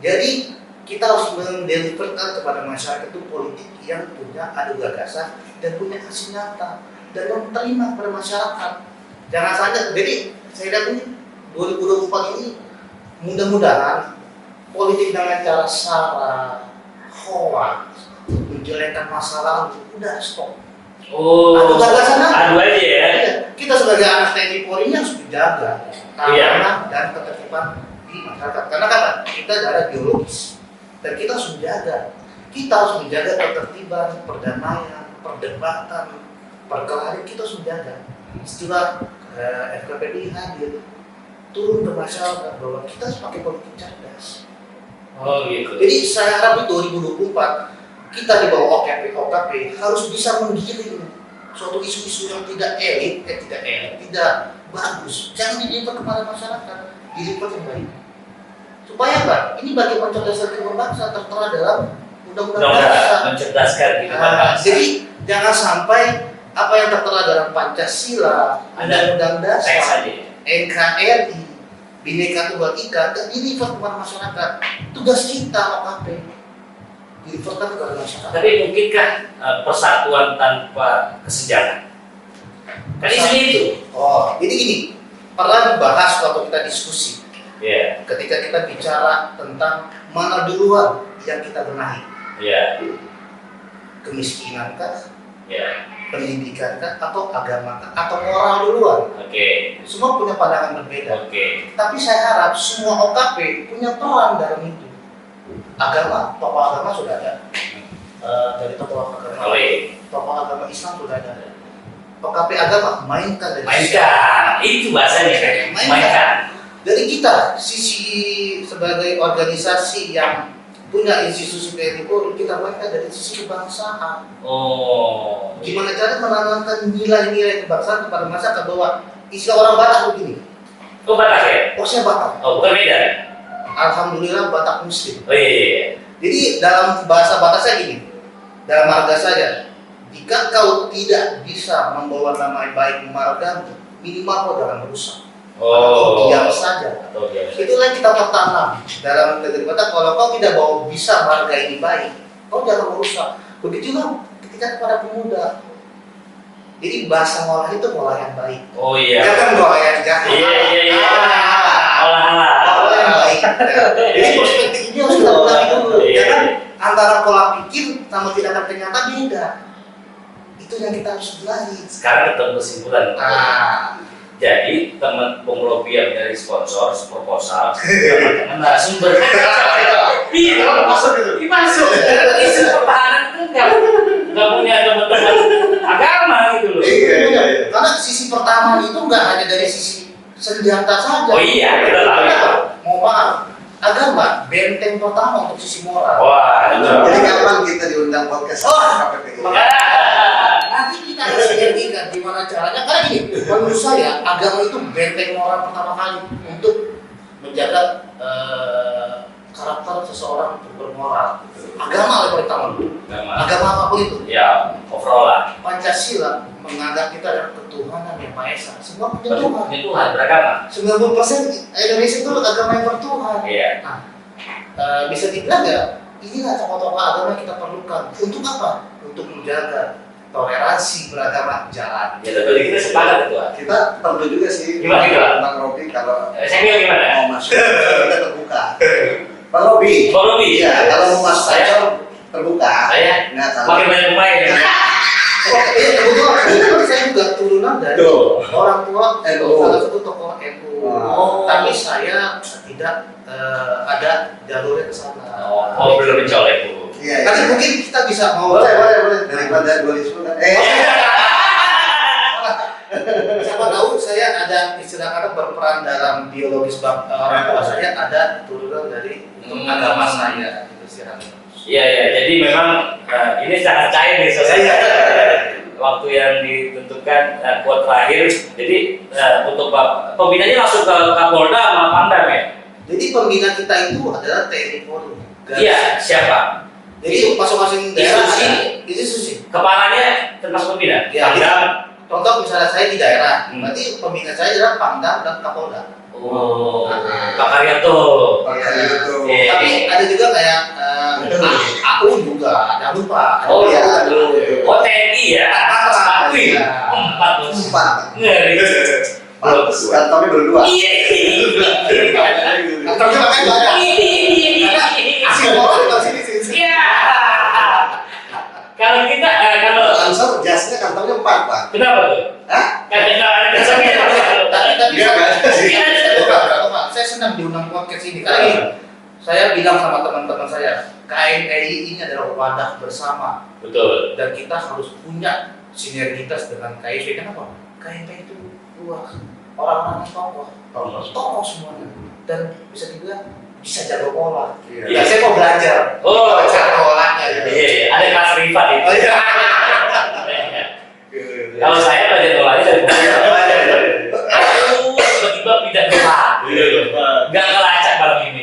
Speaker 4: Jadi kita harus mendeliverkan kepada masyarakat itu politik yang punya adu gagasan dan punya aksi nyata dan menerima kepada masyarakat. Jangan saja. Jadi saya lihat ini 2024 ini mudah-mudahan politik dengan cara sara, hoax, menjelekkan masa lalu udah stop.
Speaker 2: Oh.
Speaker 4: Adu gagasan aja.
Speaker 2: Adu aja ya.
Speaker 4: Iya, kita sebagai anak TNI Polri harus menjaga keamanan dan ketertiban di masyarakat. Karena kan kita darah biologis dan kita harus menjaga. Kita harus menjaga ketertiban, perdamaian, perdebatan, perkelahian kita harus menjaga. Setelah FKPI hadir, turun ke masyarakat bahwa kita harus pakai politik cerdas.
Speaker 2: Oh gitu.
Speaker 4: Jadi saya harap di 2024 kita di bawah OKP harus bisa menggiring suatu isu-isu yang tidak tidak bagus. Jangan dilipat kepada masyarakat, dilipat yang baik. Supaya apa? Ini bagi mencerdaskan kehidupan bangsa tertera dalam undang-undang bangsa.
Speaker 2: Mencerdaskan kehidupan
Speaker 4: Nah,
Speaker 2: bangsa.
Speaker 4: jadi jangan sampai apa yang tertera dalam Pancasila, Undang-Undang
Speaker 2: Teks
Speaker 4: Dasar,
Speaker 2: aja.
Speaker 4: NKRI, Bhinneka Tunggal Ika, dan dilipat kepada masyarakat. Tugas kita OKP dilibatkan kepada masyarakat.
Speaker 2: Tapi mungkinkah persatuan tanpa kesenjangan? Kan isunya itu.
Speaker 4: Oh, jadi gini, pernah dibahas waktu kita diskusi.
Speaker 2: Iya.
Speaker 4: Ketika kita bicara tentang mana duluan yang kita benahi,
Speaker 2: Iya.
Speaker 4: kemiskinan kah,
Speaker 2: Iya.
Speaker 4: pendidikan kah, atau agama kah, atau moral duluan.
Speaker 2: Oke.
Speaker 4: Semua punya pandangan berbeda.
Speaker 2: Oke.
Speaker 4: Tapi saya harap semua OKP punya peran dalam itu. Agama, tokoh agama sudah ada. Dari tokoh agama, tokoh agama Islam sudah ada. OKP agama mainkan dari
Speaker 2: Mainkan. Itu bahasanya. Mainkan.
Speaker 4: Jadi kita sisi sebagai organisasi yang punya institusi TNI Polri, kita mainkan dari sisi kebangsaan.
Speaker 2: Oh.
Speaker 4: Gimana cara menanamkan nilai-nilai kebangsaan kepada masyarakat bahwa istilah orang Batak begini.
Speaker 2: Oh Batak ya?
Speaker 4: Oh saya Batak.
Speaker 2: Oh bukan Medan.
Speaker 4: Alhamdulillah Batak Muslim.
Speaker 2: Oh iya.
Speaker 4: Jadi dalam bahasa Batak saya gini, dalam marga saya, jika kau tidak bisa membawa nama baik margamu, minimal kau jangan merusak. Atau diam saja.
Speaker 2: Atau diam saja.
Speaker 4: Itulah kita tertanam dalam negeri Batak. Kalau kau tidak bisa marga ini baik, kau jangan merusak. Begitulah ketika kepada pemuda. Jadi bahasa ngolah itu ngolah yang baik.
Speaker 2: Oh iya.
Speaker 4: Jangan ngolah yang jahat.
Speaker 2: Iya. Olah-olah.
Speaker 4: Ngolah yang baik. Jadi perspektif ini harus kita ulangi dulu.
Speaker 2: Iya.
Speaker 4: Jangan antara pola pikir sama tindakan ternyata beda. Itu yang kita harus ulangi.
Speaker 2: Sekarang ketemu kesimpulan. Jadi teman pemlobian dari sponsor, proposal, teman narasumber. Iya, masuk itu. Masuk. Isu pertahanan itu nggak punya teman-teman agama gitu loh.
Speaker 3: Iya.
Speaker 4: Karena sisi pertama itu nggak hanya dari sisi senjata saja.
Speaker 2: Oh iya, kita tahu.
Speaker 4: Mau maaf, agama benteng pertama untuk sisi moral.
Speaker 2: Wah,
Speaker 3: Jadi kapan kita diundang podcast KPPI?
Speaker 4: Nanti kita harus sinergikan gimana caranya. Karena gini, menurut saya agama itu benteng moral pertama kali untuk menjaga karakter seseorang untuk bermoral. Agama yang pertama dulu. Agama apapun itu.
Speaker 2: Ya, overall lah.
Speaker 4: Pancasila menganggap kita adalah ketuhanan yang Maha Esa. Semua punya Tuhan.
Speaker 2: Punya Tuhan beragama.
Speaker 4: 90% Indonesia itu agama yang bertuhan.
Speaker 2: Iya.
Speaker 4: Nah, bisa dibilang ya, inilah tokoh-tokoh agama yang kita perlukan. Untuk apa? Untuk menjaga toleransi beragama jalan.
Speaker 2: Ya tentu kita sepakat itu.
Speaker 3: Kita perlu juga sih
Speaker 2: Gimana?
Speaker 3: Bang Robi kalau
Speaker 2: Saya bilang gimana?
Speaker 3: mau masuk kita terbuka. Bang Robi.
Speaker 2: Bang Robi.
Speaker 3: Iya, kalau mau masuk
Speaker 2: Saya
Speaker 3: aja terbuka.
Speaker 2: Saya
Speaker 3: Nggak kalau.
Speaker 2: makin banyak pemain.
Speaker 4: Oh iya, kebetulan saya juga turunan dari
Speaker 2: Tuh.
Speaker 4: orang tua
Speaker 3: NU.
Speaker 4: salah satu tokoh NU.
Speaker 2: Oh.
Speaker 4: Tapi saya tidak ada jalurnya ke sana.
Speaker 2: Oh, belum mencolek Bu.
Speaker 3: Iya,
Speaker 4: Nanti
Speaker 3: iya.
Speaker 4: mungkin kita bisa ngobrol.
Speaker 3: Boleh daripada dualisme kan.
Speaker 4: Siapa tahu saya ada istilah kata berperan dalam biologis orang tua saya ada turunan dari agama saya itu istilahnya.
Speaker 2: Iya, jadi memang ini sangat cair nih selesai. Waktu yang ditentukan kuat terakhir. Jadi untuk pembinanya langsung ke Kapolda sama Pangdam ya?
Speaker 4: Jadi pembina kita itu adalah TNI Polri.
Speaker 2: Iya, siapa?
Speaker 4: Jadi masing-masing daerah
Speaker 2: Institusi.
Speaker 4: ada institusi.
Speaker 2: Kepalanya termasuk pembina?
Speaker 4: Iya.
Speaker 2: Pangdam?
Speaker 4: Contoh misalnya saya di daerah,
Speaker 2: Hmm.
Speaker 4: berarti pembina saya adalah Pangdam dan Kapolda.
Speaker 2: Oh, Pak Karyanto. Iya.
Speaker 4: Tapi ada juga kayak AU juga, jangan lupa.
Speaker 2: Oh,
Speaker 3: Iya.
Speaker 2: oh TNI ya? Akui.
Speaker 4: Iya.
Speaker 2: 4 Bos. Ngeri.
Speaker 3: Bagus, kantongnya berdua.
Speaker 2: Iya.
Speaker 4: Kantongnya makanya banyak.
Speaker 2: Iya.
Speaker 4: Simbol di sini sini.
Speaker 2: Iya. Kalau kita kalau
Speaker 3: Ansor jasnya kantongnya 4, Pak.
Speaker 2: kenapa tuh?
Speaker 3: Hah?
Speaker 2: Karena ada dasarnya.
Speaker 4: Tapi
Speaker 3: Iya, Pak.
Speaker 2: Iya, ada.
Speaker 4: saya senang diundang podcast ini karena saya bilang sama teman-teman saya, KMPI ini adalah wadah bersama
Speaker 2: Betul.
Speaker 4: dan kita harus punya sinergitas dengan KMP. Kenapa? KMP itu luas, orang-orang tokoh semuanya, dan bisa dibilang bisa jago pola.
Speaker 3: Iya.
Speaker 4: Ya, saya mau belajar
Speaker 2: Oh,
Speaker 4: cara polanya.
Speaker 2: iya, ada kelas privat itu.
Speaker 4: Oh, iya.
Speaker 2: Kalau saya belajar bolanya dari aku tiba-tiba pindah tempat. Gak ngelacak malam ini.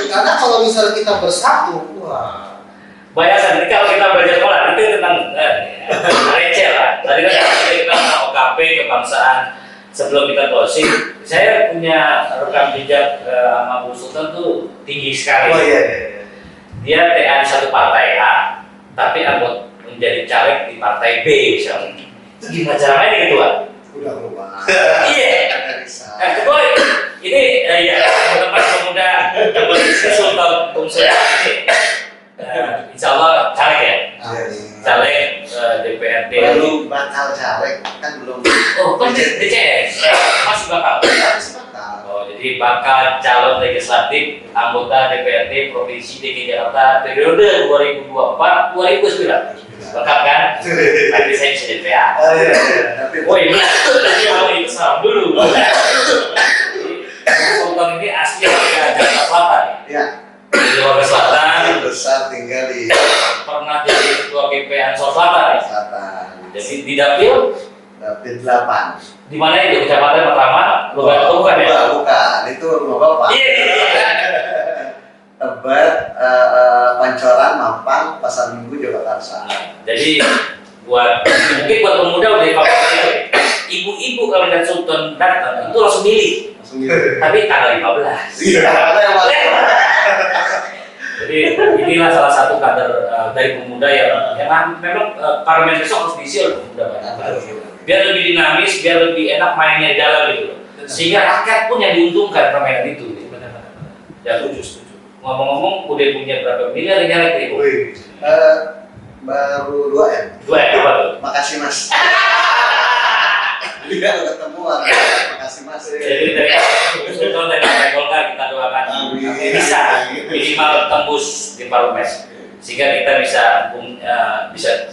Speaker 4: Karena kalau misalnya kita bersatu, wah,
Speaker 2: Bayangkan, kalau kita belajar bola itu tentang receh lah. Tadi kan kita tentang OKP, kebangsaan. Sebelum kita closing, saya punya rekam jejak sama Bu Sultan tuh tinggi sekali.
Speaker 3: Oh iya.
Speaker 2: Dia TA di satu partai A, tapi anggota menjadi caleg di partai B misalnya. Itu gimana caranya gitu, Pak?
Speaker 3: Udah lupa.
Speaker 2: Iya. Boy, ini ya teman pemuda Kompetisi Sultan Bungsu insya Allah caleg ya, caleg DPRD.
Speaker 3: Baru bakal caleg kan belum.
Speaker 2: Oh, kan DCS masih bakal.
Speaker 3: Masih bakal.
Speaker 2: Oh, jadi bakal calon legislatif anggota DPRD Provinsi DKI Jakarta periode 2024-2029. Lengkap kan? Nanti saya bisa DPA.
Speaker 3: Oh iya. Tapi
Speaker 2: Woi, tadi mau itu salam dulu. Sultan ini asli dari Jakarta Selatan.
Speaker 3: ya.
Speaker 2: Di Jakarta Selatan,
Speaker 3: Besar tinggal di
Speaker 2: pernah jadi ketua GP Ansor Selatan ya.
Speaker 3: selatan.
Speaker 2: Jadi di Dapil,
Speaker 3: Dapil 8.
Speaker 2: di mana itu Kecamatan Matraman, bukan ya?
Speaker 3: Bukan, itu rumah bapak.
Speaker 2: Iya.
Speaker 3: Tebet, Pancoran, Mampang, Pasar Minggu, Jakarta.
Speaker 2: Jadi mungkin buat pemuda udah evaluasi. Ibu-ibu kalau lihat Sultan datang itu langsung milih.
Speaker 3: Langsung gitu.
Speaker 2: Tapi tanggal 15.
Speaker 3: Iya, ada yang
Speaker 2: Jadi inilah salah satu kader dari pemuda yang memang parlemen besok harus diisi oleh pemuda banyak. Biar lebih dinamis, biar lebih enak mainnya di dalam gitu. Sehingga rakyat pun yang diuntungkan permainan itu. Ya setuju. Ngomong-ngomong udah punya berapa miliar yang nyalek ibu?
Speaker 3: baru 2 M.
Speaker 2: 2 ya, apa tuh?
Speaker 3: Makasih Mas. Iya, ketemu. Makasih Mas.
Speaker 2: Jadi dari Sultan dari Partai Golkar kita doakan bisa minimal tembus di parlemen sehingga kita bisa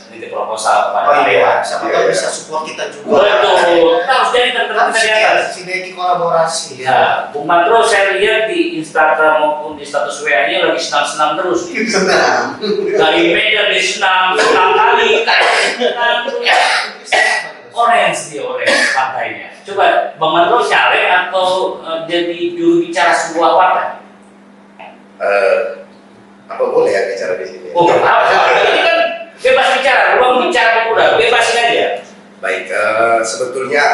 Speaker 2: nitip proposal kepada Dewan.
Speaker 4: siapa tahu bisa support kita juga.
Speaker 2: Betul, kita harus jadi teman-teman kita di atas.
Speaker 4: Sinergi kolaborasi.
Speaker 2: Ya, Bung Matro saya lihat di Instagram maupun di status WA-nya lagi senam-senam terus.
Speaker 3: Senang.
Speaker 2: Dari Medan di senam kali. Orange dia, orange partainya. Coba Bang Matro caleg atau jadi juru bicara sebuah partai?
Speaker 1: Apa boleh ya bicara di sini?
Speaker 2: Oh, apa? Ini kan bebas bicara, ruang bicara pemuda, bebasin aja.
Speaker 1: Baik, sebetulnya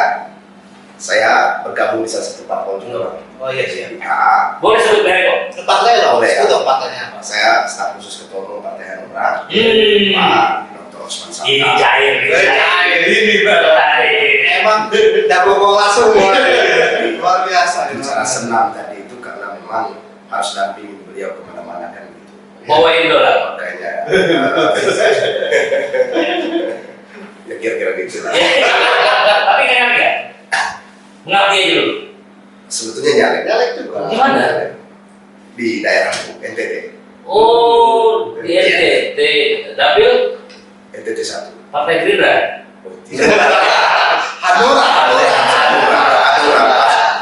Speaker 1: saya bergabung di salah satu parpol juga, Bang.
Speaker 4: Oh iya sih.
Speaker 1: Ya,
Speaker 2: Boleh sebut merek kok.
Speaker 4: Partai loh.
Speaker 1: Boleh, ya.
Speaker 4: Itu dong partainya apa?
Speaker 1: saya staf khusus ketua umum Partai Hanura, Pak Dr. Osman Sabta.
Speaker 2: Ini cair,
Speaker 4: Ini
Speaker 2: cair.
Speaker 4: Emang jago bola semua. Luar biasa.
Speaker 1: Bicara senam tadi itu karena memang harus dampingi beliau kemana-mana kan gitu.
Speaker 2: bawain dolar.
Speaker 1: Makanya ya kira-kira gitu lah.
Speaker 2: Tapi nggak nyalek ya? Mengabdi aja dulu.
Speaker 1: Sebetulnya nyalek.
Speaker 3: Nyalek juga.
Speaker 2: Di mana?
Speaker 1: Di daerah NTT.
Speaker 2: Oh, di NTT. Dapil
Speaker 1: NTT 1.
Speaker 2: Partai Gerindra.
Speaker 1: Oh, tidak.
Speaker 3: Hanura.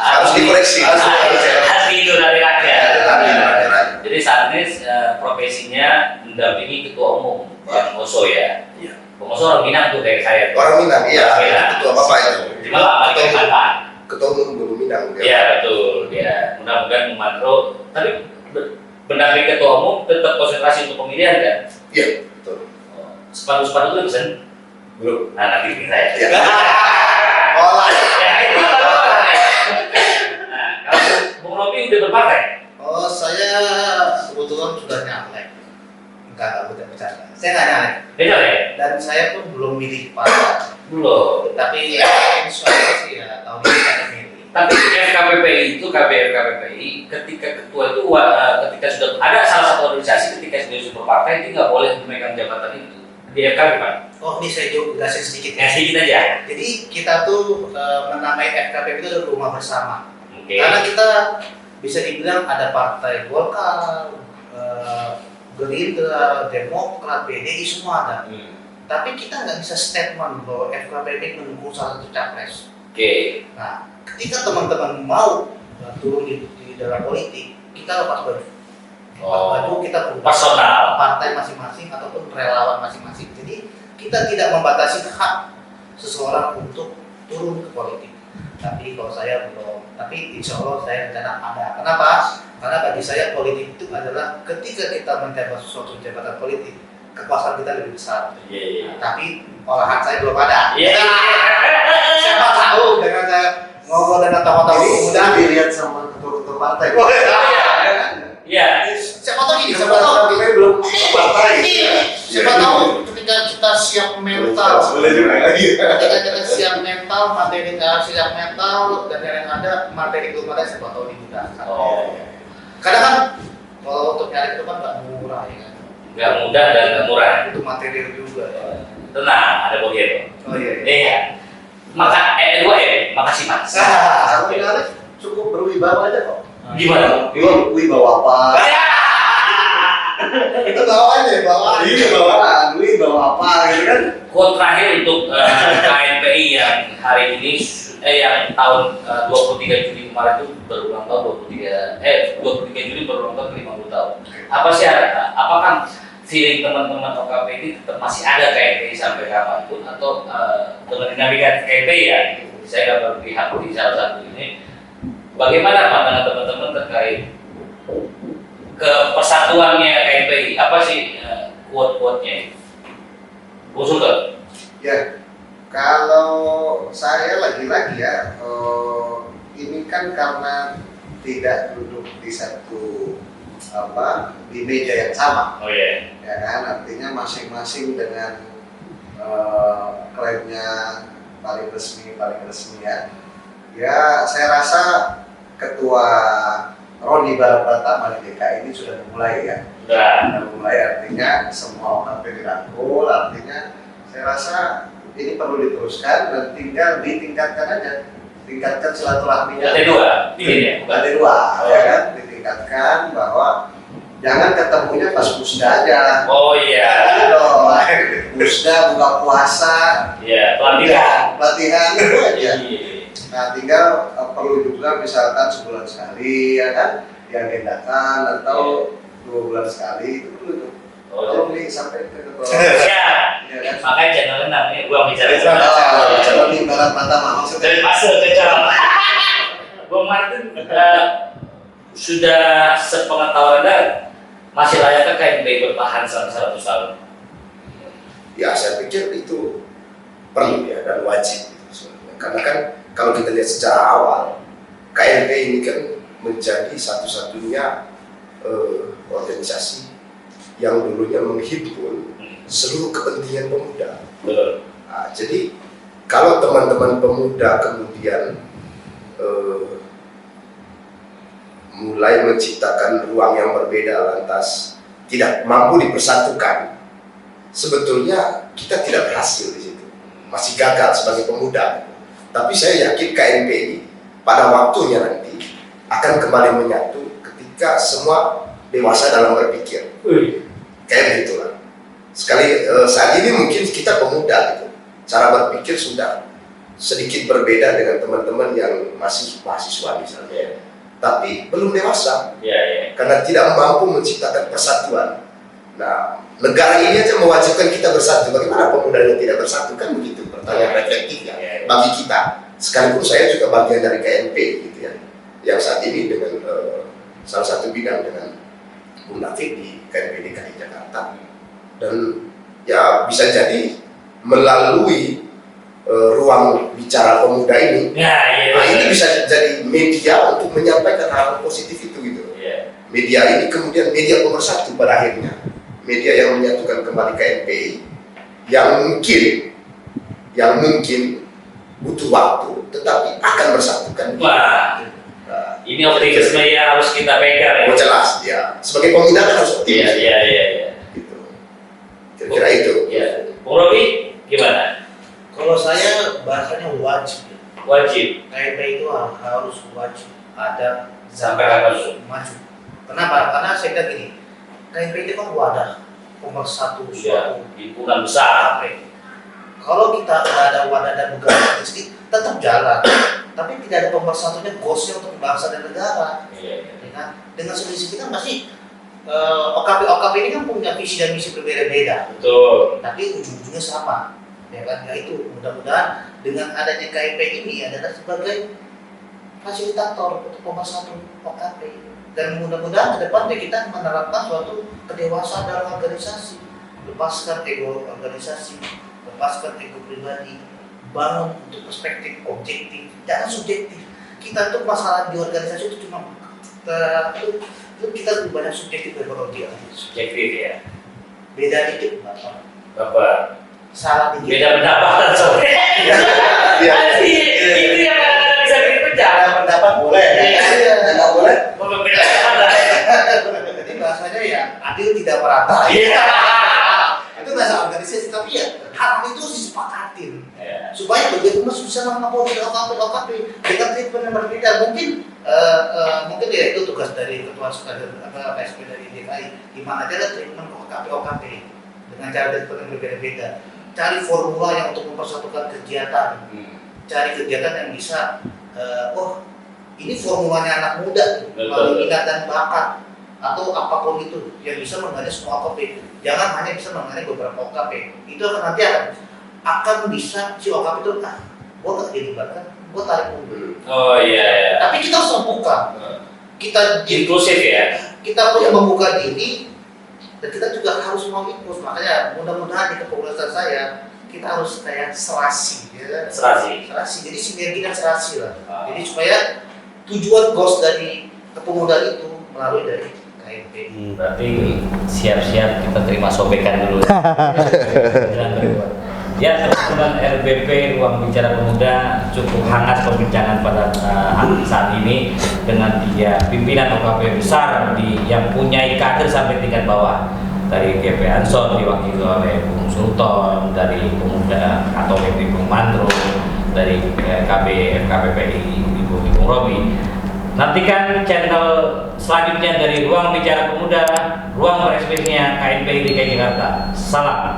Speaker 1: Harus dikoreksi.
Speaker 2: Asli itu dari rakyat.
Speaker 1: Ada.
Speaker 2: Jadi saat ini profesinya mendampingi ketua umum Bang Oso ya.
Speaker 1: Iya.
Speaker 2: Bang Oso orang Minang tuh kayak saya.
Speaker 1: Orang Minang, iya.
Speaker 2: Orang Minang.
Speaker 1: Ketua Bapak itu.
Speaker 2: Cuma Pak Kalimantan.
Speaker 1: Ketua umum Bulu Minang.
Speaker 2: Iya betul. Ya mudah-mudahan Mantro. Tapi pendamping ketua umum tetap konsentrasi untuk pemilihan kan?
Speaker 1: Iya, betul.
Speaker 2: Sepatu-sepatu itu pesen.
Speaker 1: Belum.
Speaker 2: Nah nanti bikin saya.
Speaker 1: Iya.
Speaker 3: Olah.
Speaker 2: Ya, itu baru. Nah, kalau Bung Robi udah berpartai?
Speaker 4: Oh, saya kebetulan sudah nyalek. Enggak bercanda. Saya nggak nyalek.
Speaker 2: Beda ya?
Speaker 4: Dan saya pun belum milih partai.
Speaker 2: Belum.
Speaker 4: Tapi insya Allah sih ya tahun ini saya milih.
Speaker 2: Tapi FKPPI itu KPRKPPI ketika ketua itu ketika sudah ada salah satu organisasi ketika sudah berpartai dia nggak boleh memegang jabatan itu di FKP Pak.
Speaker 4: Oh, ini saya jelasin sedikit
Speaker 2: Ya
Speaker 4: ya.
Speaker 2: sedikit aja.
Speaker 4: Jadi kita tuh menamai FKPP itu adalah rumah bersama.
Speaker 2: Oke.
Speaker 4: Karena kita bisa dibilang ada partai Golkar, Gerindra, Demokrat, PDI semua ada. Tapi kita nggak bisa statement bahwa FKPP mendukung salah satu capres.
Speaker 2: Oke.
Speaker 4: Nah, ketika teman-teman mau turun di dalam politik, kita lepas baju. Lepas baju kita berubah
Speaker 2: Personal.
Speaker 4: partai masing-masing ataupun relawan masing-masing. Jadi kita tidak membatasi hak seseorang untuk turun ke politik. Tapi kalau saya belum. Tapi insya Allah saya rencana ada. Kenapa? Karena bagi saya politik itu adalah ketika kita menjabat suatu jabatan politik, kekuasaan kita lebih besar.
Speaker 2: Iya.
Speaker 4: Tapi olahan saya belum ada.
Speaker 2: Iya.
Speaker 4: Siapa tahu dengan saya ngobrol dengan tokoh-tokoh
Speaker 3: Ini
Speaker 4: muda.
Speaker 3: sudah dilihat sama ketua-ketua partai.
Speaker 2: Iya.
Speaker 4: Siapa tahu gini, siapa tahu.
Speaker 3: Tapi belum partai.
Speaker 4: Iya. Siapa tahu ketika kita siap mental.
Speaker 3: Boleh juga.
Speaker 4: Ketika kita siap mental, materi siap mental dan yang ada materi belum ada, siapa tahu dimudahkan.
Speaker 2: Oh.
Speaker 4: Kadang kan kalau untuk nyari itu kan nggak murah ya kan.
Speaker 2: Nggak mudah dan nggak murah.
Speaker 4: Itu material juga. Ya.
Speaker 2: Tenang, ada bagian.
Speaker 4: Oh iya.
Speaker 2: Iya. Makasih Mas.
Speaker 3: Kalau nyalek cukup berwibawa aja kok.
Speaker 2: Gimana?
Speaker 3: Wibawa apa? Itu bawaannya, bawaan. Iya, bawaan. Wibawa apa gitu kan?
Speaker 2: Quote terakhir untuk KNPI yang hari ini yang tahun 23 Juli kemarin itu berulang tahun 23 Juli berulang tahun 50 tahun. Apa sih apakah feeling teman-teman OKP ini tetap masih ada KNPI sampai kapanpun atau dengan dinamika KNPI ya? Saya nggak berpihak di salah satu ini. Bagaimana pandangan teman-teman terkait ke persatuannya KNPI? Apa sih quote-quote-nya? Bu Sultan?
Speaker 3: Ya, kalau saya lagi-lagi ya, ini kan karena tidak duduk di satu di meja yang sama,
Speaker 2: Oh iya.
Speaker 3: ya kan? Artinya masing-masing dengan klaimnya paling resmi ya. Ya, saya rasa Ketua Roni Barang Pratama di DKI ini sudah memulai ya.
Speaker 2: Sudah.
Speaker 3: Mulai artinya semua OKP dirangkul, artinya saya rasa ini perlu diteruskan dan tinggal ditingkatkan aja, tingkatkan silaturahminya.
Speaker 2: Lantai 2, bikin ya? Bukan?
Speaker 3: Lantai 2, ya kan, ditingkatkan bahwa jangan ketemunya pas musda aja.
Speaker 2: Oh iya.
Speaker 3: Musda buka puasa,
Speaker 2: Iya, pelatihan.
Speaker 3: pelatihan itu aja.
Speaker 2: Iya.
Speaker 3: Nah, tinggal perlu juga misalkan sebulan sekali ya kan diagendakan atau 2 bulan sekali itu perlu tuh.
Speaker 2: Oh,
Speaker 3: Tolong nih sampai ke ketua.
Speaker 2: ya.
Speaker 3: Ya kan?
Speaker 2: Makanya channel 6 ini gua bicara
Speaker 3: Kalau di Barat Pratama maksudnya.
Speaker 2: dari fase ke cara. Bung Martin sudah sepengetahuan Anda masih layakkah KNPI bertahan sampai 100 tahun?
Speaker 1: Ya, saya pikir itu perlu ya dan wajib gitu sebenarnya. Karena kan kalau kita lihat secara awal, KNP ini kan menjadi satu-satunya organisasi yang dulunya menghimpun seluruh kepentingan pemuda.
Speaker 2: Betul.
Speaker 1: Nah, jadi kalau teman-teman pemuda kemudian mulai menciptakan ruang yang berbeda lantas tidak mampu dipersatukan, sebetulnya kita tidak berhasil di situ, masih gagal sebagai pemuda. Tapi saya yakin KNP ini pada waktunya nanti akan kembali menyatu ketika semua dewasa dalam berpikir. Kayak begitulah. Saat ini mungkin kita pemuda gitu, cara berpikir sudah sedikit berbeda dengan teman-teman yang masih mahasiswa misalnya, tapi belum dewasa karena tidak mampu menciptakan persatuan. Nah, negara ini aja mewajibkan kita bersatu, bagaimana pemudanya tidak bersatu, kan begitu pertanyaan reflektifnya bagi kita. Sekalipun saya juga bagian dari KNP gitu ya, yang saat ini dengan salah satu bidang dengan Bung David di KNP DKI Jakarta, dan ya bisa jadi melalui ruang bicara pemuda ini, ini bisa jadi media untuk menyampaikan hal positif itu gitu. Media ini kemudian media pemersatu pada akhirnya, media yang menyatukan kembali KNPI, yang mungkin butuh waktu tetapi akan bersatukan.
Speaker 2: Wah, ini optimisme yang harus kita pegang ya.
Speaker 1: Jelas ya, sebagai pemuda kan harus optimis. Gitu. Kira-kira itu.
Speaker 2: Bung Robi gimana?
Speaker 4: Kalau saya bahasanya wajib.
Speaker 2: Wajib.
Speaker 4: KNP itu harus wajib ada
Speaker 2: Sampai kapan?
Speaker 4: maju. Kenapa? Karena saya kira gini, KNP itu kan wadah pemersatu suatu
Speaker 2: himpunan besar.
Speaker 4: Kalau kita ada wadah dan negara sedikit tetap jalan, tapi tidak ada pemersatunya gosnya untuk bangsa dan negara. Dengan sendiri kita masih OKP ini kan punya visi dan misi berbeda-beda.
Speaker 2: Betul.
Speaker 4: Tapi ujung-ujungnya sama. Ya kan, yaitu mudah-mudahan dengan adanya KNP ini adalah sebagai fasilitator untuk pemersatu OKP, dan mudah-mudahan ke depannya kita menerapkan suatu kedewasaan dalam organisasi, lepaskan ego organisasi, lepaskan ego pribadi, bangun untuk perspektif objektif, jangan subjektif. Kita tuh masalah di organisasi itu cuma kita lebih banyak subjektif daripada objektif.
Speaker 2: Subjektif ya.
Speaker 4: Beda dikit
Speaker 2: Bapak.
Speaker 4: Salah dikit.
Speaker 2: Beda pendapat soalnya. Itu yang kadang-kadang bisa bikin pecah.
Speaker 3: Pendapat boleh, nggak boleh.
Speaker 2: Beda pendapat.
Speaker 4: Jadi bahasanya ya adil tidak merata. Itu bahasa organisasi, tapi ya hal itu disepakatin supaya bagaimana bisa mengakomodir OKP dengan treatment yang berbeda. Mungkin ya itu tugas dari ketua PSP dari DKI, gimana cara treatment OKP dengan cara treatment yang berbeda-beda. Cari formula yang untuk mempersatukan kegiatan, cari kegiatan yang bisa ini formulanya anak muda melalui minat dan bakat atau apapun itu yang bisa mengenai semua OKP. Jangan hanya bisa mengenai beberapa OKP. Itu nanti akan bisa si OKP itu gua nggak dilibatkan, gua tarik mundur.
Speaker 2: Oh iya.
Speaker 4: Tapi kita harus membuka. Kita
Speaker 2: Inklusif ya.
Speaker 4: kita perlu membuka diri, dan kita juga harus mau ikut. Makanya mudah-mudahan di kepengurusan saya kita harus kayak serasi, ya. Serasi. Jadi sinergi dan serasi lah. Jadi supaya tujuan goals dari kepemudaan itu melalui dari KNP.
Speaker 2: Berarti siap-siap kita terima sobekan dulu. Ya, teman-teman RBP Ruang Bicara Pemuda, cukup hangat perbincangan pada saat ini dengan 3 pimpinan OKP besar yang punya kader sampai tingkat bawah. Dari GP Ansor diwakili oleh Bung Sultan, dari Pemuda atau Bung Mandro, dari KB FKPPI Ibu Robi. Nantikan channel selanjutnya dari Ruang Bicara Pemuda, ruang berekspresinya KNPI DKI Jakarta. Salam.